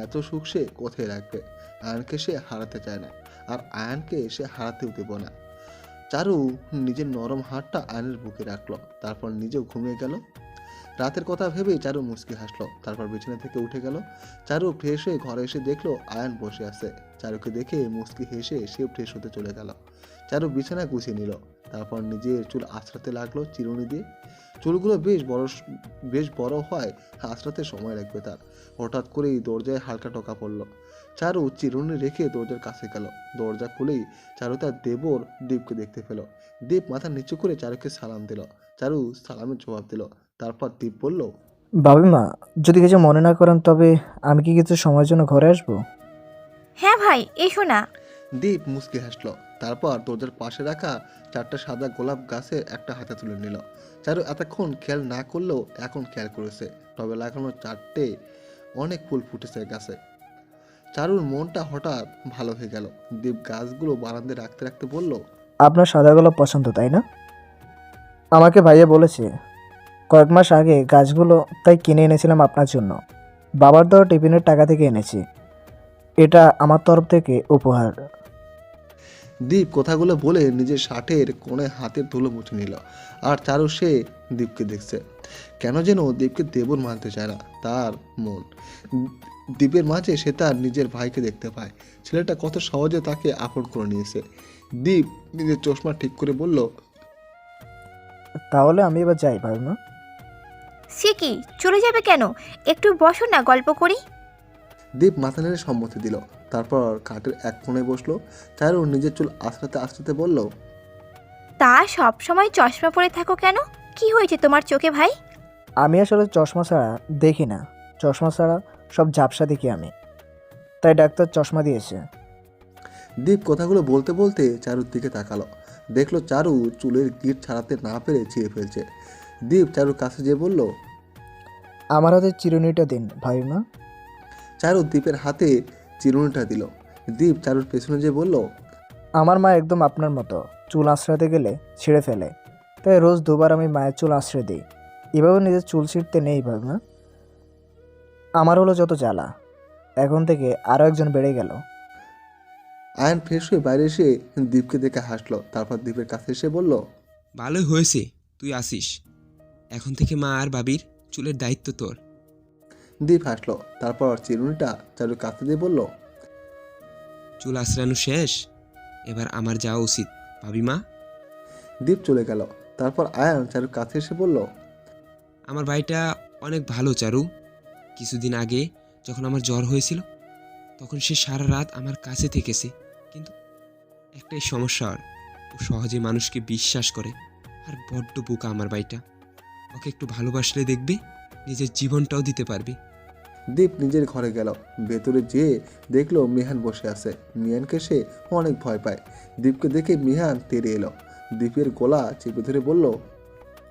এত সুখ সে কোথায় রাখবে? আয়ানকে সে হারাতে চায় না, আর আয়ানকে সে হারাতেও দেব না। চারু নিজের নরম হাতটা আয়নের বুকে রাখলো। তারপর নিজেও ঘুমিয়ে গেল। রাতের কথা ভেবেই চারু মুচকি হাসলো। তারপর বিছানা থেকে উঠে গেল। চারু ফ্রেশ হয়ে ঘরে এসে দেখলো আয়ান বসে আছে। চারুকে দেখে মুচকি হেসে সে ফ্রেশ হতে চলে গেল। চারু বিছানা গুছিয়ে নিল। তারপর নিজের চুল আঁচড়াতে লাগলো চিরুনি দিয়ে। চুলগুলো বেশ বড় হয়, আঁচড়াতে সময় লাগবে তার। হঠাৎ করেই দরজায় হালকা টোকা পড়ল। চারু চিরুনি রেখে দরজার কাছে গেল। দরজা খুলেই চারু তার দেবর দীপকে দেখতে পেল। দীপ মাথা নিচু করে চারুকে সালাম দিল। চারু সালামের জবাব দিল। তারপর দীপ বলল, বাবিমা, যদি কিছু মনে না করেন তবে আমি কি কিছু সময়ের জন্য ঘরে আসবো? হ্যাঁ ভাই, এসো না। দীপ মুচকি হাসলো। তারপর দরজার পাশে রাখা 4টা সাদা গোলাপ গাছের একটা হাতে তুলে নিল। চারু এতক্ষণ খেয়াল না করলেও এখন খেয়াল করেছে। টবে লাগানো 4টে অনেক ফুল ফুটেছে গাছে। চারুর মনটা হঠাৎ ভালো হয়ে গেল। দীপ গাছগুলো বারান্দায় রাখতে রাখতে বলল, আপনার সাদা গোলাপ পছন্দ, তাই না? আমাকে ভাইয়া বলেছে কয়েক মাস আগে গাছগুলো, তাই কিনে এনেছিলাম আপনার জন্য। বাবার দেওয়া টিফিনের টাকা থেকে এনেছি। এটা আমার তরফ থেকে উপহার। দীপ কথাগুলো বলে নিজের শার্টের কোণে হাতের ধুলো মুছে নিল। আর চারু সে দীপকে দেখছে। কেন যেন দীপকে দেবর মানতে চায় না তার মন। দীপের মাঝে সে তার নিজের ভাইকে দেখতে পায়। ছেলেটা কত সহজে তাকে আপন করে নিয়েছে। দীপ নিজের চশমা ঠিক করে বলল, তাহলে আমি এবার যাই ভাবিমা। সে কি, চলে যাবে কেন? একটু বসো না, গল্প করি। দীপ মাথা নেড়ে সম্মতি দিল। তারপর খাটের এক কোণে বসলো। চারু নিজের চুল আঁচড়াতে আঁচড়াতে বলল, তা সব সময় চশমা পরে থাকো কেন? কি হয়েছে তোমার চোখে ভাই? আমি আসলে চশমা ছাড়া দেখি না। চশমা ছাড়া সব ঝাপসা দেখি আমি, তাই ডাক্তার চশমা দিয়েছে। দীপ কথাগুলো বলতে বলতে চারুর দিকে তাকালো, দেখলো চারু চুলের গিট ছাড়াতে না পেরে ছিঁড়ে ফেলছে। দীপ চারুর কাছে যেয়ে বলল, আমার হাতে চিরুনিটা দিন ভাবিমা। চারু দীপের হাতে চিরুনিটা দিল। দীপ চারুর পেছনে যেয়ে বলল, আমার মা একদম আপনার মতো, চুল আঁচড়াতে গেলে ছিঁড়ে ফেলে, তাই রোজ দুবার আমি মায়ের চুল আঁচড়ে দিই। এভাবে নিজের চুল ছিঁড়তে নেই ভাবিমা। আমার হলো যত জ্বালা, এখন থেকে আরও একজন বেড়ে গেল। আয়ান ফ্রেশ হয়ে বাইরে এসে দীপকে দেখে হাসলো, তারপর দীপের কাছে এসে বলল, ভালোই হয়েছে তুই আসিস, এখন থেকে মা আর বাবির চুলের দায়িত্ব তোর। দীপ হাসলো, তারপর চিরুনিটা চারুর কাছে দিয়ে বলল, চুল আশ্রানো শেষ, এবার আমার যাওয়া উচিত ভাবি মা। দীপ চলে গেল। তারপর আয়ান চারুর কাছে এসে বলল, আমার ভাইটা অনেক ভালো চারু। কিছুদিন আগে যখন আমার জ্বর হয়েছিল তখন সে সারা রাত আমার কাছে থেকেছে, কিন্তু একটাই সমস্যা, ও সহজে মানুষকে বিশ্বাস করে আর বড্ড বোকা আমার ভাইটা। ওকে একটু ভালোবাসলে দেখবে নিজের জীবনটাও দিতে পারবে। দীপ নিজের ঘরে গেল। ভেতরে যেয়ে দেখলো মিহান বসে আছে। মিহানকে সে অনেক ভয় পায়। দীপকে দেখে মিহান তেড়ে এলো, দীপের গলা চেপে ধরে বলল,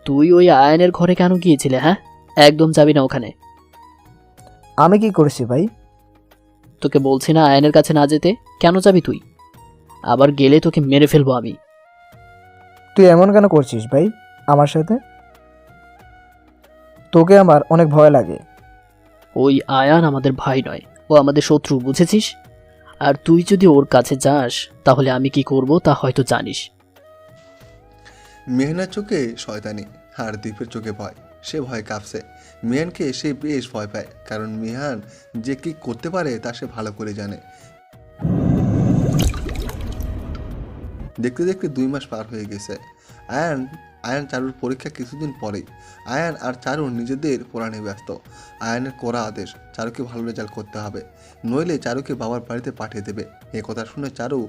তুই ওই আয়নের ঘরে কেন গিয়েছিলে? হ্যাঁ, একদম যাবি না ওখানে। আমি কি করেছি ভাই? তোকে বলছি না আয়নের কাছে না যেতে? কেন যাবি তুই? আবার গেলে তোকে মেরে ফেলবো আমি। তুই এমন কেন করছিস ভাই আমার সাথে? তোকে আমার অনেক ভয় লাগে। ওই আয়ান আমাদের ভাই নয়, ও আমাদের শত্রু, বুঝেছিস? আর তুই যদি ওর কাছে যাস তাহলে আমি কি করব তা হয়তো জানিস। মেহনার চোখে শয়তানি আর দীপের চোখে ভয়। সে ভয় কাঁপছে। মিহানকে সে বেশ ভয় পায়, কারণ মিহান যে কি করতে পারে তা সে ভালো করে জানে। দেখতে দেখতে 2 মাস পার হয়ে গেছে। আয়ান চারুর পরীক্ষা কিছুদিন পরেই। আয়ান আর চারু নিজেদের পড়ানে ব্যস্ত। আয়ানের কড়া আদেশ, চারুকে ভালো রেজাল্ট করতে হবে, নইলে চারুকে বাবার বাড়িতে পাঠিয়ে দেবে। এ কথা শুনে চারু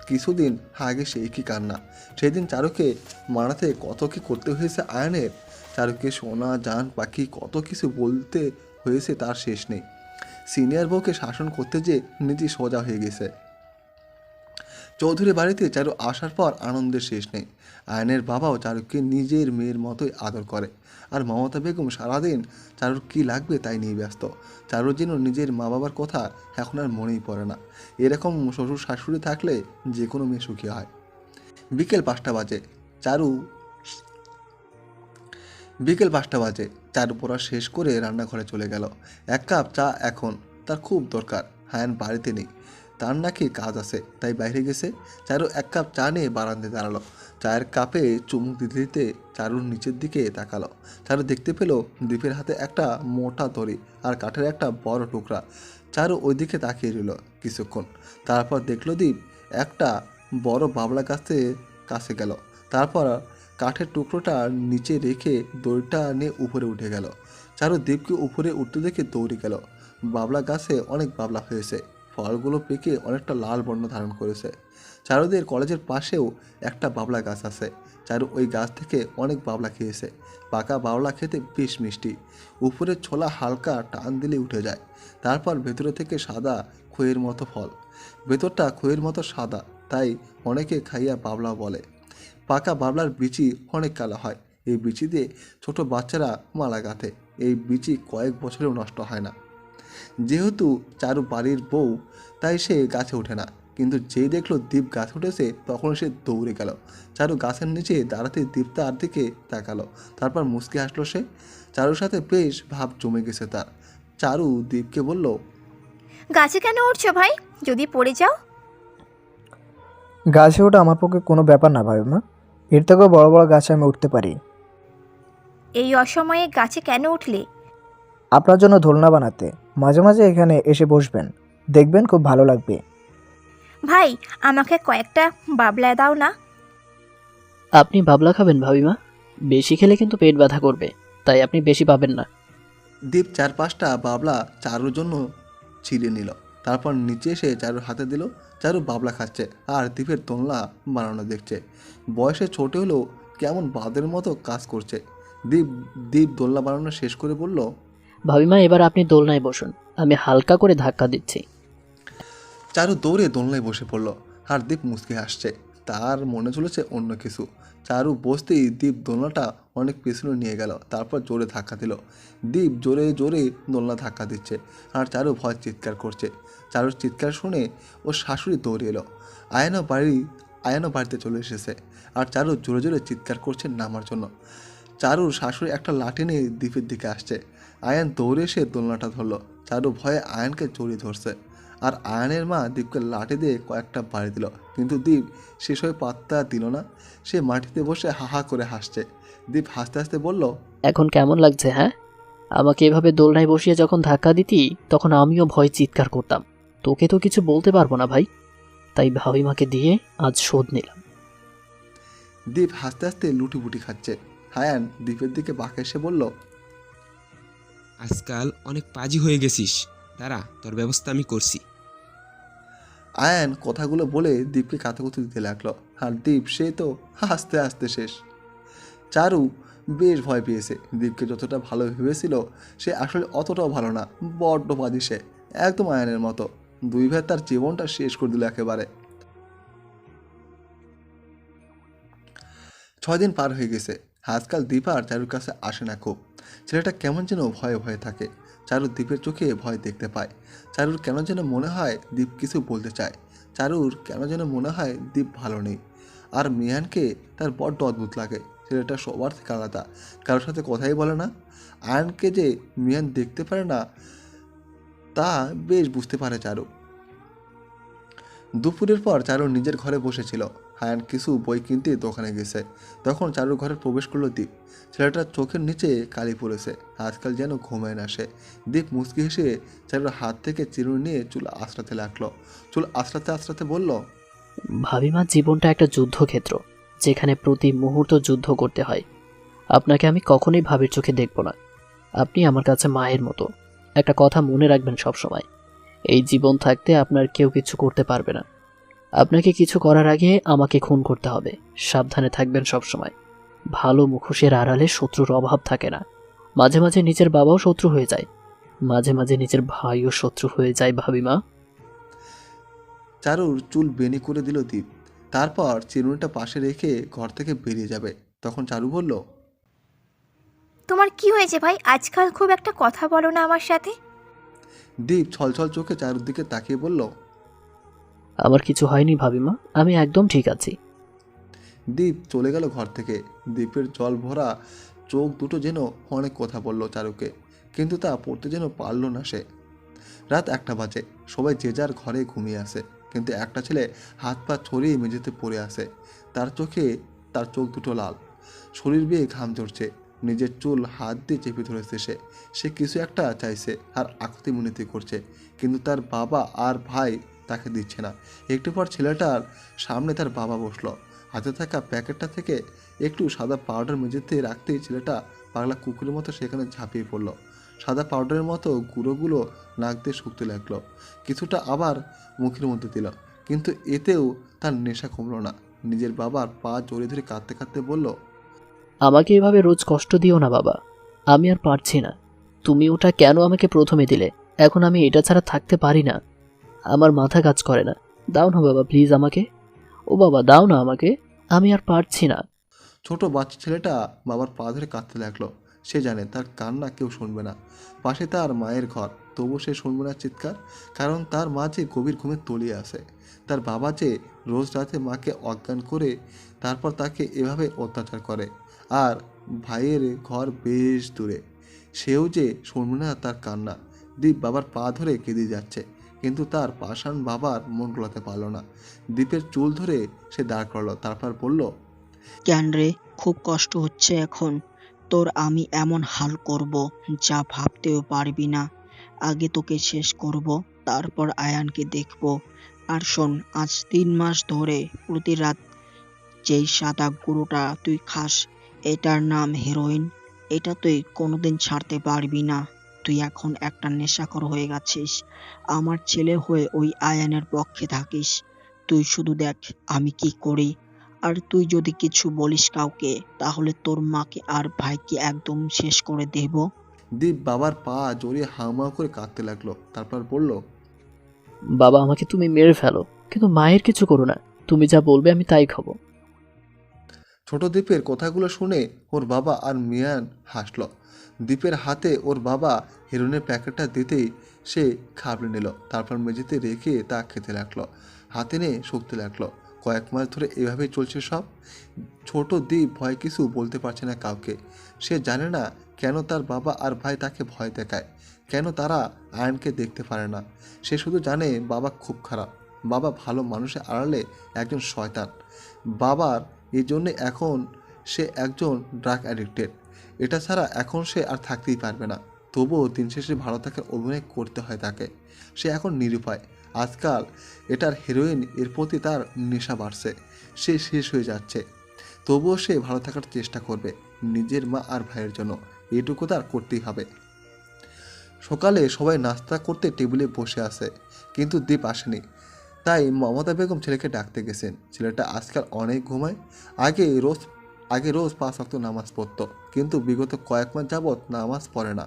কিছুদিন আগে সে কি কান্না। সেদিন চারুকে মানাতে কত কি করতে হয়েছে আয়ানের। চারুকে সোনা জান পাখি কত কিছু বলতে হয়েছে তার শেষ নেই। সিনিয়র বউকে শাসন করতে যে নিজে সোজা হয়ে গেছে। চৌধুরী বাড়িতে চারু আসার পর আনন্দের শেষ নেই। আয়নের বাবাও চারুকে নিজের মেয়ের মতোই আদর করে। আর মমতা বেগম সারাদিন চারুর কী লাগবে তাই নিয়ে ব্যস্ত। চারুর যেন নিজের মা বাবার কথা এখন আর মনেই পড়ে না। এরকম শ্বশুর শাশুড়ি থাকলে যে কোনো মেয়ে সুখী হয়। বিকেল 5টা বাজে। চারু পড়া শেষ করে রান্নাঘরে চলে গেল। 1 কাপ চা এখন তার খুব দরকার। আয়ান বাড়িতে নেই, তার নাকি কাজ আছে, তাই বাইরে গেছে। চারু 1 কাপ চা নিয়ে বারান্দায় দাঁড়ালো। চায়ের কাপে চুমুক দিতে দিতে চারুর নিচের দিকে তাকালো। চারু দেখতে পেল দীপের হাতে একটা মোটা দড়ি আর কাঠের একটা বড় টুকরা। চারু ওই দিকে তাকিয়ে রইল কিছুক্ষণ। তারপর দেখলো দীপ একটা বড় বাবলা গাছের কাছে গেল। তারপর কাঠের টুকরোটা নিচে রেখে দড়িটা নিয়ে উপরে উঠে গেল। চারু দীপকে উপরে উঠতে দেখে দৌড়ে গেল। বাবলা গাছে অনেক বাবলা হয়েছে, ফলগুলো পেকে অনেকটা লাল বর্ণ ধারণ করেছে। চারুদের কলেজের পাশেও একটা বাবলা গাছ আছে। চারু ওই গাছ থেকে অনেক বাবলা খেয়েছে। পাকা বাবলা খেতে বেশ মিষ্টি, উপরের ছোলা হালকা টান দিলে উঠে যায়। তারপর ভেতরে থেকে সাদা খইয়ের মতো ফল। ভেতরটা খইয়ের মতো সাদা, তাই অনেকে খাইয়া বাবলা বলে। পাকা বাবলার বিচি অনেক কালো হয়। এই বিচি দিয়ে ছোট বাচ্চারা মালা গাঁথে। এই বিচি কয়েক বছরেও নষ্ট হয় না। যেহেতু চারু বাড়ির বউ, তাই সে গাছে ওঠে না, কিন্তু যেই দেখলো দীপ গাছ উঠেছে তখন সে দৌড়ে গেল। চারু গাছের নিচে দাঁড়াতে দীপ তার দিকে তাকালো। তারপর মুচকি হাসলো সে। চারুর সাথে বেশ ভাব জমে গেছে তার। চারু দীপকে বলল, গাছে কেন উঠছো ভাই? যদি পড়ে যাও? গাছে ওঠা আমার পক্ষে কোনো ব্যাপার না ভাবিমা, এর থেকেও বড় বড় গাছে আমি উঠতে পারি। এই অসময়ে গাছে কেন উঠলে? আপনার জন্য দোলনা বানাতে। মাঝে মাঝে এখানে এসে বসবেন, দেখবেন খুব ভালো লাগবে। ভাই, আমাকে কয়েকটা বাবলা দাও না। আপনি বাবলা খাবেন ভাবিমা? বেশি খেলে কিন্তু পেট ব্যথা করবে, তাই আপনি বেশি পাবেন না। দীপ 4-5টা বাবলা চারুর জন্য ছিঁড়ে নিল। তারপর নিচে এসে চারুর হাতে দিল। চারু বাবলা খাচ্ছে আর দীপের দোলনা বানানো দেখছে। বয়সে ছোট হলেও কেমন বাদের মতো কাজ করছে। দীপ দোলনা বানানো শেষ করে বলল, ভাবিমা এবার আপনি দোলনায় বসুন, আমি হালকা করে ধাক্কা দিচ্ছি। চারু দৌড়ে দোলনায় বসে পড়ল। আর দীপ মুচকি হাসছে। তার মনে চলেছে অন্য কিছু। চারু বসতেই দীপ দোলনাটা অনেক পেছনে নিয়ে গেল, তারপর জোরে ধাক্কা দিল। দীপ জোরে জোরে দোলনা ধাক্কা দিচ্ছে আর চারু ভয় চিৎকার করছে। চারুর চিৎকার শুনে ওর শাশুড়ি দৌড়ে এলো। আয়ানও বাড়িতে চলে এসেছে আর চারু জোরে জোরে চিৎকার করছে নামার জন্য। চারুর শাশুড়ি একটা লাঠি নিয়ে দীপের দিকে আসছে। আয়ান দৌড়ে এসে দোলনাটা ধরলো। চারু ভয়ে আয়ানকে জড়িয়ে ধরছে আর আয়ানের মা দীপকে লাঠি দিয়ে কয়েকটা বাড়ি দিল, কিন্তু দীপ শেষ হয়ে পাত্তা দিল না। সে মাটিতে বসে হাহা করে হাসছে। দীপ হাসতে হাসতে বলল, এখন কেমন লাগছে? হ্যাঁ, আমাকে এভাবে দোলনায় বসিয়ে যখন ধাক্কা দিতি তখন আমিও ভয় চিৎকার করতাম। তোকে তো কিছু বলতে পারবো না ভাই, তাই ভাবিমাকে দিয়ে আজ শোধ নিলাম। দীপ হাসতে হাসতে লুটিপুটি খাচ্ছে। আয়ান দীপের দিকে বাঁকে এসে বলল, আজকাল অনেক পাজি হয়ে গেছিস, দাঁড়া তোর ব্যবস্থা আমি করছি। আয়ান কথাগুলো বলে দীপকে কাতাকুতি দিতে লাগলো আর দীপ সে তো হাসতে হাসতে শেষ। চারু বেশ ভয় পেয়েছে। দীপকে যতটা ভালো ভেবেছিল সে আসলে অতটাও ভালো না, বড্ড বাজি সে, একদম আয়ানের মতো। দুই ভাই তার জীবনটা শেষ করে দিল একেবারে। 6 দিন পার হয়ে গেছে। আজকাল দীপ আর চারুর কাছে আসে না খুব। ছেলেটা কেমন যেন ভয়ে ভয়ে থাকে। চারু দীপের চোখে ভয় দেখতে পায়। চারুর কেন যেন মনে হয় দীপ কিছু বলতে চায়। চারুর কেন যেন মনে হয় দীপ ভালো নেই। আর মিয়ানকে তার বড্ড অদ্ভুত লাগে। ছেলেটা সবার থেকে আলাদা, কারোর সাথে কথাই বলে না। আয়নকে যে মিয়ান দেখতে পারে না তা বেশ বুঝতে পারে চারু। দুপুরের পর চারু নিজের ঘরে বসেছিল। আয়ান কিছু বই কিনতে দোকানে গেছে। তখন চারুর ঘরে প্রবেশ করলো দীপ। ছেলেটার চোখের নিচে কালি পড়েছে, আজকাল যেন ঘুমায় না সে। দীপ মুচকি হেসে চারুর হাত থেকে চিরুনি নিয়ে চুল আঁচড়াতে লাগলো। চুল আঁচড়াতে আঁচড়াতে বলল, ভাবিমা, জীবনটা একটা যুদ্ধক্ষেত্র, যেখানে প্রতি মুহূর্ত যুদ্ধ করতে হয়। আপনাকে আমি কখনোই ভাবির চোখে দেখব না। আপনি আমার কাছে মায়ের মতো। একটা কথা মনে রাখবেন সবসময়, এই জীবন থাকতে আপনার কেউ কিছু করতে পারবে না। আপনাকে কিছু করার আগে আমাকে খুন করতে হবে। সাবধানে থাকবেন সবসময়। ভালো মুখোশের আড়ালে শত্রুর অভাব থাকে না। মাঝে মাঝে নিজের বাবাও শত্রু হয়ে যায়, মাঝে মাঝে নিজের ভাইও শত্রু হয়ে যায় ভাবিমা। চারুর চুল বেনি করে দিল দীপ। তারপর চিরুনিটা পাশে রেখে ঘর থেকে বেরিয়ে যাবে। তখন চারু বলল, তোমার কি হয়েছে ভাই? আজকাল খুব একটা কথা বলো না আমার সাথে। দীপ ছলছল চোখে চারুর দিকে তাকিয়ে বলল, আমার কিছু হয়নি ভাবিমা, আমি একদম ঠিক আছি। দীপ চলে গেল ঘর থেকে। দীপের জল ভরা চোখ দুটো যেন অনেক কথা বলল চারুকে, কিন্তু তা পড়তে যেন পারল না সে। রাত 1টা বাজে। সবাই যে যার ঘরে ঘুমিয়ে আসে, কিন্তু একটা ছেলে হাত পা ছড়িয়ে মেঝেতে পড়ে আসে। তার চোখ দুটো লাল, শরীর বেয়ে ঘাম ঝরছে। নিজের চুল হাত দিয়ে চেপে ধরেছে সে কিছু একটা চাইছে আর আকুতি মিনতি করছে, কিন্তু তার বাবা আর ভাই তাকে দিচ্ছে না। একটু পর ছেলেটার সামনে তার বাবা বসলো। হাতে থাকা প্যাকেটটা থেকে একটু সাদা পাউডার মেঝেতে রাখতেই ছেলেটা পাগলা কুকুরের মতো সেখানে ঝাঁপিয়ে পড়লো। সাদা পাউডারের মতো গুঁড়োগুলো নাক দিয়ে শুকতে লাগলো। কিছুটা আবার মুখের মধ্যে দিল, কিন্তু এতেও তার নেশা কমলো না। নিজের বাবার পা জড়িয়ে ধরে কাঁদতে কাঁদতে বলল, আমাকে এভাবে রোজ কষ্ট দিও না বাবা, আমি আর পারছি না। তুমি ওটা কেন আমাকে প্রথমে দিলে? এখন আমি এটা ছাড়া থাকতে পারি না। আমার মাথা কাজ করে না। দাও না বাবা, প্লিজ আমাকে। ও বাবা, দাও না আমাকে, আমি আর পারছি না। ছোট বাচ্চা ছেলেটা বাবার পা ধরে কাঁদতে লাগলো। সে জানে তার কান্না কেউ শুনবে না। পাশে তার মায়ের ঘর, তবু সে শুনবে না চিৎকার, কারণ তার মা যে গভীর ঘুমে তলিয়ে আসে। তার বাবা যে রোজ রাতে মাকে অজ্ঞান করে তারপর তাকে এভাবে অত্যাচার করে। আর ভাইয়ের ঘর বেশ দূরে, সেও যে শুনবে না তার কান্না। দীপ বাবার পা ধরে কেঁদে যাচ্ছে, কিন্তু তার পাষাণ বাবার মন গলাতে পারল না। দীপের চুল ধরে সে দাঁড় করলো, তারপর বলল, কেন রে, খুব কষ্ট হচ্ছে এখন তোর? আমি এমন হাল করব যা ভাবতেও পারবি না। আগে তোকে শেষ করব, তারপর আয়ানকে দেখব। আর শোন, আজ 3 মাস ধরে প্রতি রাত যেই সাদা গুঁড়োটা তুই খাস, এটার নাম হেরোইন। এটা তুই কোনোদিন ছাড়তে পারবি না। তুই এখন একটা নেশাখোর হয়ে গেছিস। আমার ছেলে হয়ে ওই আয়ানের পক্ষে থাকিস। তুই শুধু দেখ আমি কি করি। আর তুই যদি কিছু বলিস কাউকে, তাহলে তোর মাকে আর ভাইকে একদম শেষ করে দেব। দীপ বাবার পা জড়িয়ে হাউমাউ করে কাঁদতে লাগলো, তারপর বলল, বাবা, আমাকে তুমি মেরে ফেলো, কিন্তু মায়ের কিছু করো না, তুমি যা বলবে আমি তাই খাবো। ছোট দ্বীপের কথাগুলো শুনে ওর বাবা আর মিয়ান হাসলো। দ্বীপের হাতে ওর বাবা হেরোইনের প্যাকেটটা দিতেই সে খাবলে নিল, তারপর মেঝেতে রেখে তা খেতে লাগলো, হাতে নিয়ে শুকতে লাগলো। কয়েক মাস ধরে এভাবেই চলছে সব। ছোট দ্বীপ ভয় কিছু বলতে পারছে না কাউকে। সে জানে না কেন তার বাবা আর ভাই তাকে ভয় দেখায়, কেন তারা আয়নকে দেখতে পারে না। সে শুধু জানে বাবা খুব খারাপ, বাবা ভালো মানুষের আড়ালে একজন শয়তান। বাবার এই জন্যে এখন সে একজন ড্রাগ অ্যাডিক্টেড। এটা ছাড়া এখন সে আর থাকতেই পারবে না। তবুও দিন শেষে ভালো থাকার অভিনয় করতে হয় তাকে। সে এখন নিরুপায়। আজকাল এটার হেরোইন এর প্রতি তার নেশা বাড়ছে। সে শেষ হয়ে যাচ্ছে। তবুও সে ভালো থাকার চেষ্টা করবে নিজের মা আর ভাইয়ের জন্য। এটুকু তার করতেই হবে। সকালে সবাই নাস্তা করতে টেবিলে বসে আছে, কিন্তু দীপ আসেনি। তাই মমতা বেগম ছেলেকে ডাকতে গেছেন। ছেলেটা আজকাল অনেক ঘুমায়। আগে রোজ 5 ওয়াক্ত নামাজ পড়তো, কিন্তু বিগত কয়েক মাস যাবৎ নামাজ পড়ে না।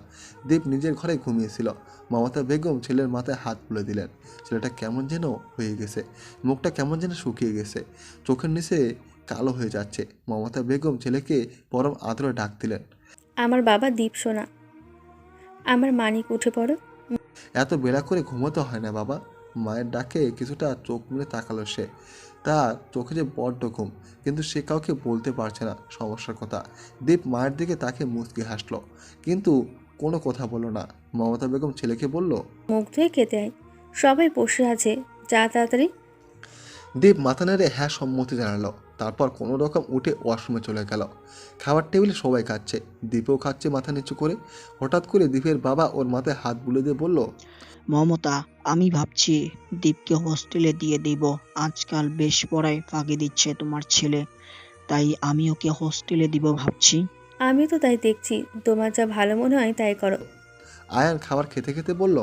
দীপ নিজের ঘরে ঘুমিয়েছিল। মমতা বেগম ছেলের মাথায় হাত তুলে দিলেন। ছেলেটা কেমন যেন হয়ে গেছে, মুখটা কেমন যেন শুকিয়ে গেছে, চোখের নিচে কালো হয়ে যাচ্ছে। মমতা বেগম ছেলেকে পরম আদরে ডাক দিলেন, আমার বাবা দীপ সোনা, আমার মানিক উঠে পড়ো। এত বেলা করে ঘুমোতে হয় না বাবা। মায়ের ডাকে কিছুটা চোখ মুড়ে তাকালো সে। তার চোখে যে বড্ড ঘুম, কিন্তু সে কাউকে বলতে পারছে না সমস্যার কথা। দীপ মায়ের দিকে তাকে মুচকি হাসলো, কিন্তু কোনো কথা বলল না। মমতা বেগম ছেলেকে বলল, মুখ ধুয়ে খেতে আয়, সবাই বসে আছে, যা তাড়াতাড়ি। দীপ মাথা নেড়ে হ্যাঁ সম্মতি জানালো। তারপর কোনো রকম উঠে ওয়াশরুমে চলে গেল। খাবার টেবিলে সবাই খাচ্ছে, দীপও খাচ্ছে মাথা নিচু করে। হঠাৎ করে দীপের বাবা ওর মাথায় হাত বুলে দিয়ে বলল, মমতা, আমি ভাবছি দীপকে হোস্টেলে দিয়ে দিব। আজকাল বেশ পড়ায় ফাঁকি দিচ্ছে তোমার ছেলে, তাই আমি ওকে হোস্টেলে দিব ভাবছি। আমি তো তাই দেখছি, তোমার যা ভালো মনে হয় তাই করো। আয়ান খাবার খেতে খেতে বলল,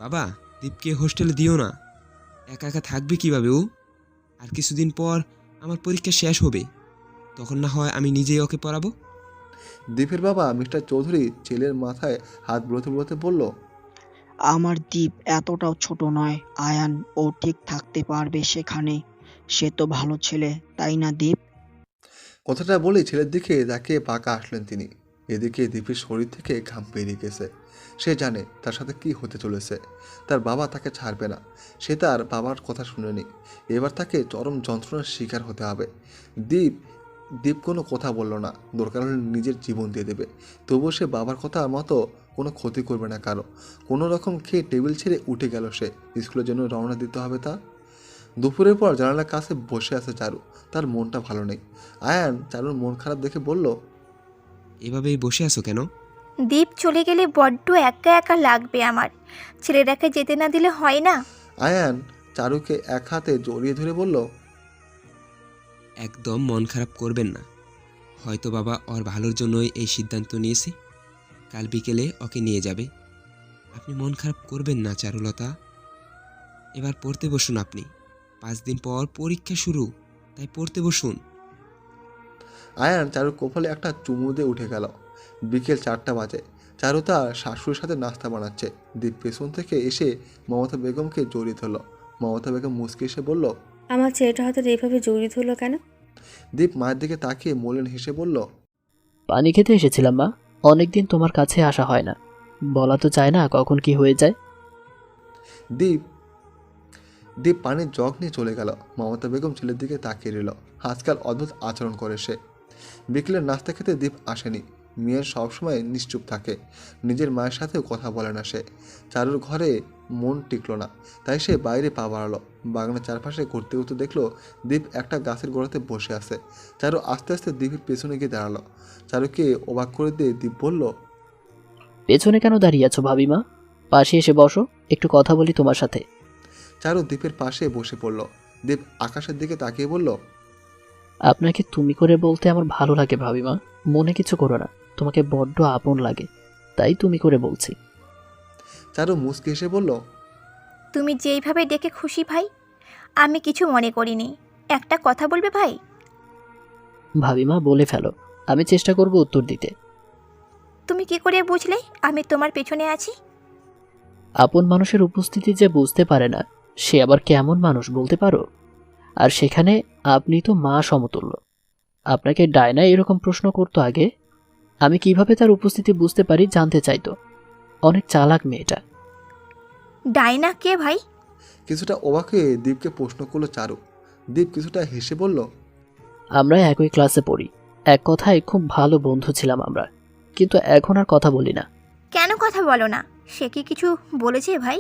বাবা, দীপকে হোস্টেলে দিও না। একা একা থাকবে কিভাবে ও? আর কিছুদিন পর আমার পরীক্ষা শেষ হবে, তখন না হয় আমি নিজেই ওকে পড়াবো। দীপের বাবা মিস্টার চৌধুরী ছেলের মাথায় হাত বুলোতে বুলোতে বলল, আমার দ্বীপ এতটাও ছোট নয় আয়ান, ও ঠিক থাকতে পারবে সেখানে। সে তো ভালো ছেলে, তাই না দ্বীপ? কথাটা বলেই ছেলের দিকে তাকিয়ে পাকা আসলেন তিনি। এদিকে দীপের শরীর থেকে ঘাম বেরিয়ে গেছে। সে জানে তার সাথে কি হতে চলেছে। তার বাবা তাকে ছাড়বে না। সে তার বাবার কথা শুনেনি। এবার তাকে চরম যন্ত্রণার শিকার হতে হবে। দীপ কোনো কথা বলল না। দরকার হলে নিজের জীবন দিয়ে দেবে, তবুও সে বাবার কথা মতো কোনো ক্ষতি করবে না কারো। কোনো রকম খেয়ে টেবিল ছেড়ে উঠে গেল সে। স্কুলের জন্য রওনা দিতে হবে তার। দুপুরের পর জানালার কাছে বসে আছে চারু। তার মনটা ভালো নেই। আয়ান চারুর মন খারাপ দেখে বলল, এভাবেই বসে আছো কেন? দীপ চলে গেলে বড্ড একা একা লাগবে আমার। ছেলেটাকে যেতে না দিলে হয় না। আয়ান চারুকে এক হাতে জড়িয়ে ধরে বলল, একদম মন খারাপ করবেন না। হয়তো বাবা ওর ভালোর জন্যই এই সিদ্ধান্ত নিয়েছে। কাল বিকেলে ওকে নিয়ে যাবে। আপনি মন খারাপ করবেন না চারুলতা। এবার পড়তে বসুন আপনি। 5 দিন পর পরীক্ষা শুরু, তাই পড়তে বসুন। আয়ান চারুর কপালে একটা চুমু দিয়ে উঠে গেল। বিকেল 4টা বাজে। চারু তার শাশুড়ির সাথে নাস্তা বানাচ্ছে। দীপ পেছন থেকে এসে মমতা বেগমকে জড়িয়ে ধরল। মমতা বেগম মুচকি এসে বলল, আমার ছেলেটা হয়তো এইভাবে জড়িয়ে ধরলো কেন? দীপ মায়ের দিকে তাকিয়ে মলিন হেসে বলল, পানি খেতে এসেছিলাম মা, অনেকদিন তোমার কাছে আসা হয় না, বলা তো চায় না কখন কি হয়ে যায়। দীপ পানির জগ নিয়ে চলে গেল। মমতা বেগম ছেলের দিকে তাকিয়ে রইল। আজকাল অদ্ভুত আচরণ করে সে। বিকেলের নাস্তা খেতে দীপ আসেনি। মেয়ের সবসময় নিশ্চুপ থাকে। নিজের মায়ের সাথেও কথা বলে না সে। চারুর ঘরে মন টিকল না, তাই সে বাইরে পা বাড়ালো। বাগানের চারপাশে ঘুরতে ঘুরতে দেখলো দীপ একটা গাছের গোড়াতে বসে আছে। চারু আস্তে আস্তে দীপের পেছনে গিয়ে দাঁড়ালো। চারুকে অবাক করে দিয়ে দীপ বলল, পেছনে কেন দাঁড়িয়ে আছো ভাবিমা? পাশে এসে বসো, একটু কথা বলি তোমার সাথে। চারু দীপের পাশে বসে পড়ল। দীপ আকাশের দিকে তাকিয়ে বলল, আপনাকে তুমি করে বলতে আমার ভালো লাগে ভাবিমা, মনে কিছু করো না, তোমাকে বড্ড আপন লাগে, তাই তুমি করে বলছি। চারু মুচকি হেসে বলল, তুমি যেইভাবে ডেকে খুশি ভাই, আমি কিছু মনে করিনি। একটা কথা বলবে ভাই? ভাবিমা বলে ফেলো, আমি চেষ্টা করব উত্তর দিতে। তুমি কি করে বুঝলে আমি তোমার পেছনে আছি? আপন মানুষের উপস্থিতি যে বুঝতে পারে না, সে আবার কেমন মানুষ বলতে পারো? আর সেখানে আপনি তো মা সমতুল্য। আপনাকে ডায়না এরকম প্রশ্ন করতো আগে? আমি কিভাবে তার উপস্থিতি বুঝতে পারি জানতে চাইতো। অনেক চালাক মেয়েটা। ডাইনা কে ভাই? কিছুটা অবাক হয়ে দীপকে প্রশ্ন করলো চারু। দীপ কিছুটা হেসে বলল, আমরা একই ক্লাসে পড়ি, এক কথায় খুব ভালো বন্ধু ছিলাম আমরা, কিন্তু এখন আর কথা বলি না। কেন কথা বলো না? সে কি কিছু বলেছে ভাই?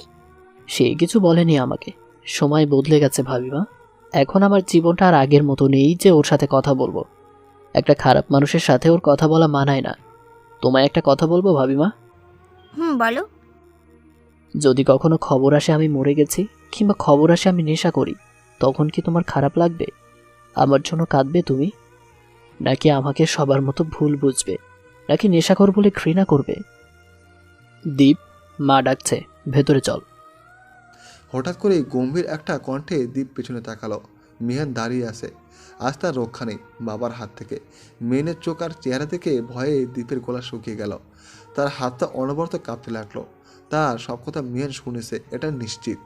সে কিছু বলেনি আমাকে। সময় বদলে গেছে ভাবিমা। এখন আমার জীবনটা আর আগের মতো নেই যে ওর সাথে কথা বলবো। একটা খারাপ মানুষের সাথে ওর কথা বলা মানায় না। তোমায় একটা কথা বলবো ভাবিমা? বলো। যদি কখনো খবর আসে আমি মরে গেছি, কিংবা খবর আসে আমি নেশা করি, তখন কি তোমার খারাপ লাগবে? আমার জন্য কাঁদবে তুমি? নাকি আমাকে সবার মতো ভুল বুঝবে? নাকি নেশাখোর বলে ঘৃণা করবে? দীপ, মা ডাকছে, ভেতরে চল। হঠাৎ করে গম্ভীর একটা কণ্ঠে দীপ পেছনে তাকালো। মিহান দাঁড়িয়ে আছে। আজ তার রক্ষা নেই বাবার হাত থেকে। মেয়ের চোখ আর চেহারা থেকে ভয়ে দীপের গলা শুকিয়ে গেল। তার হাতটা অনবরত কাঁপতে লাগলো। তার সব কথা মিহান শুনেছে, এটা নিশ্চিত।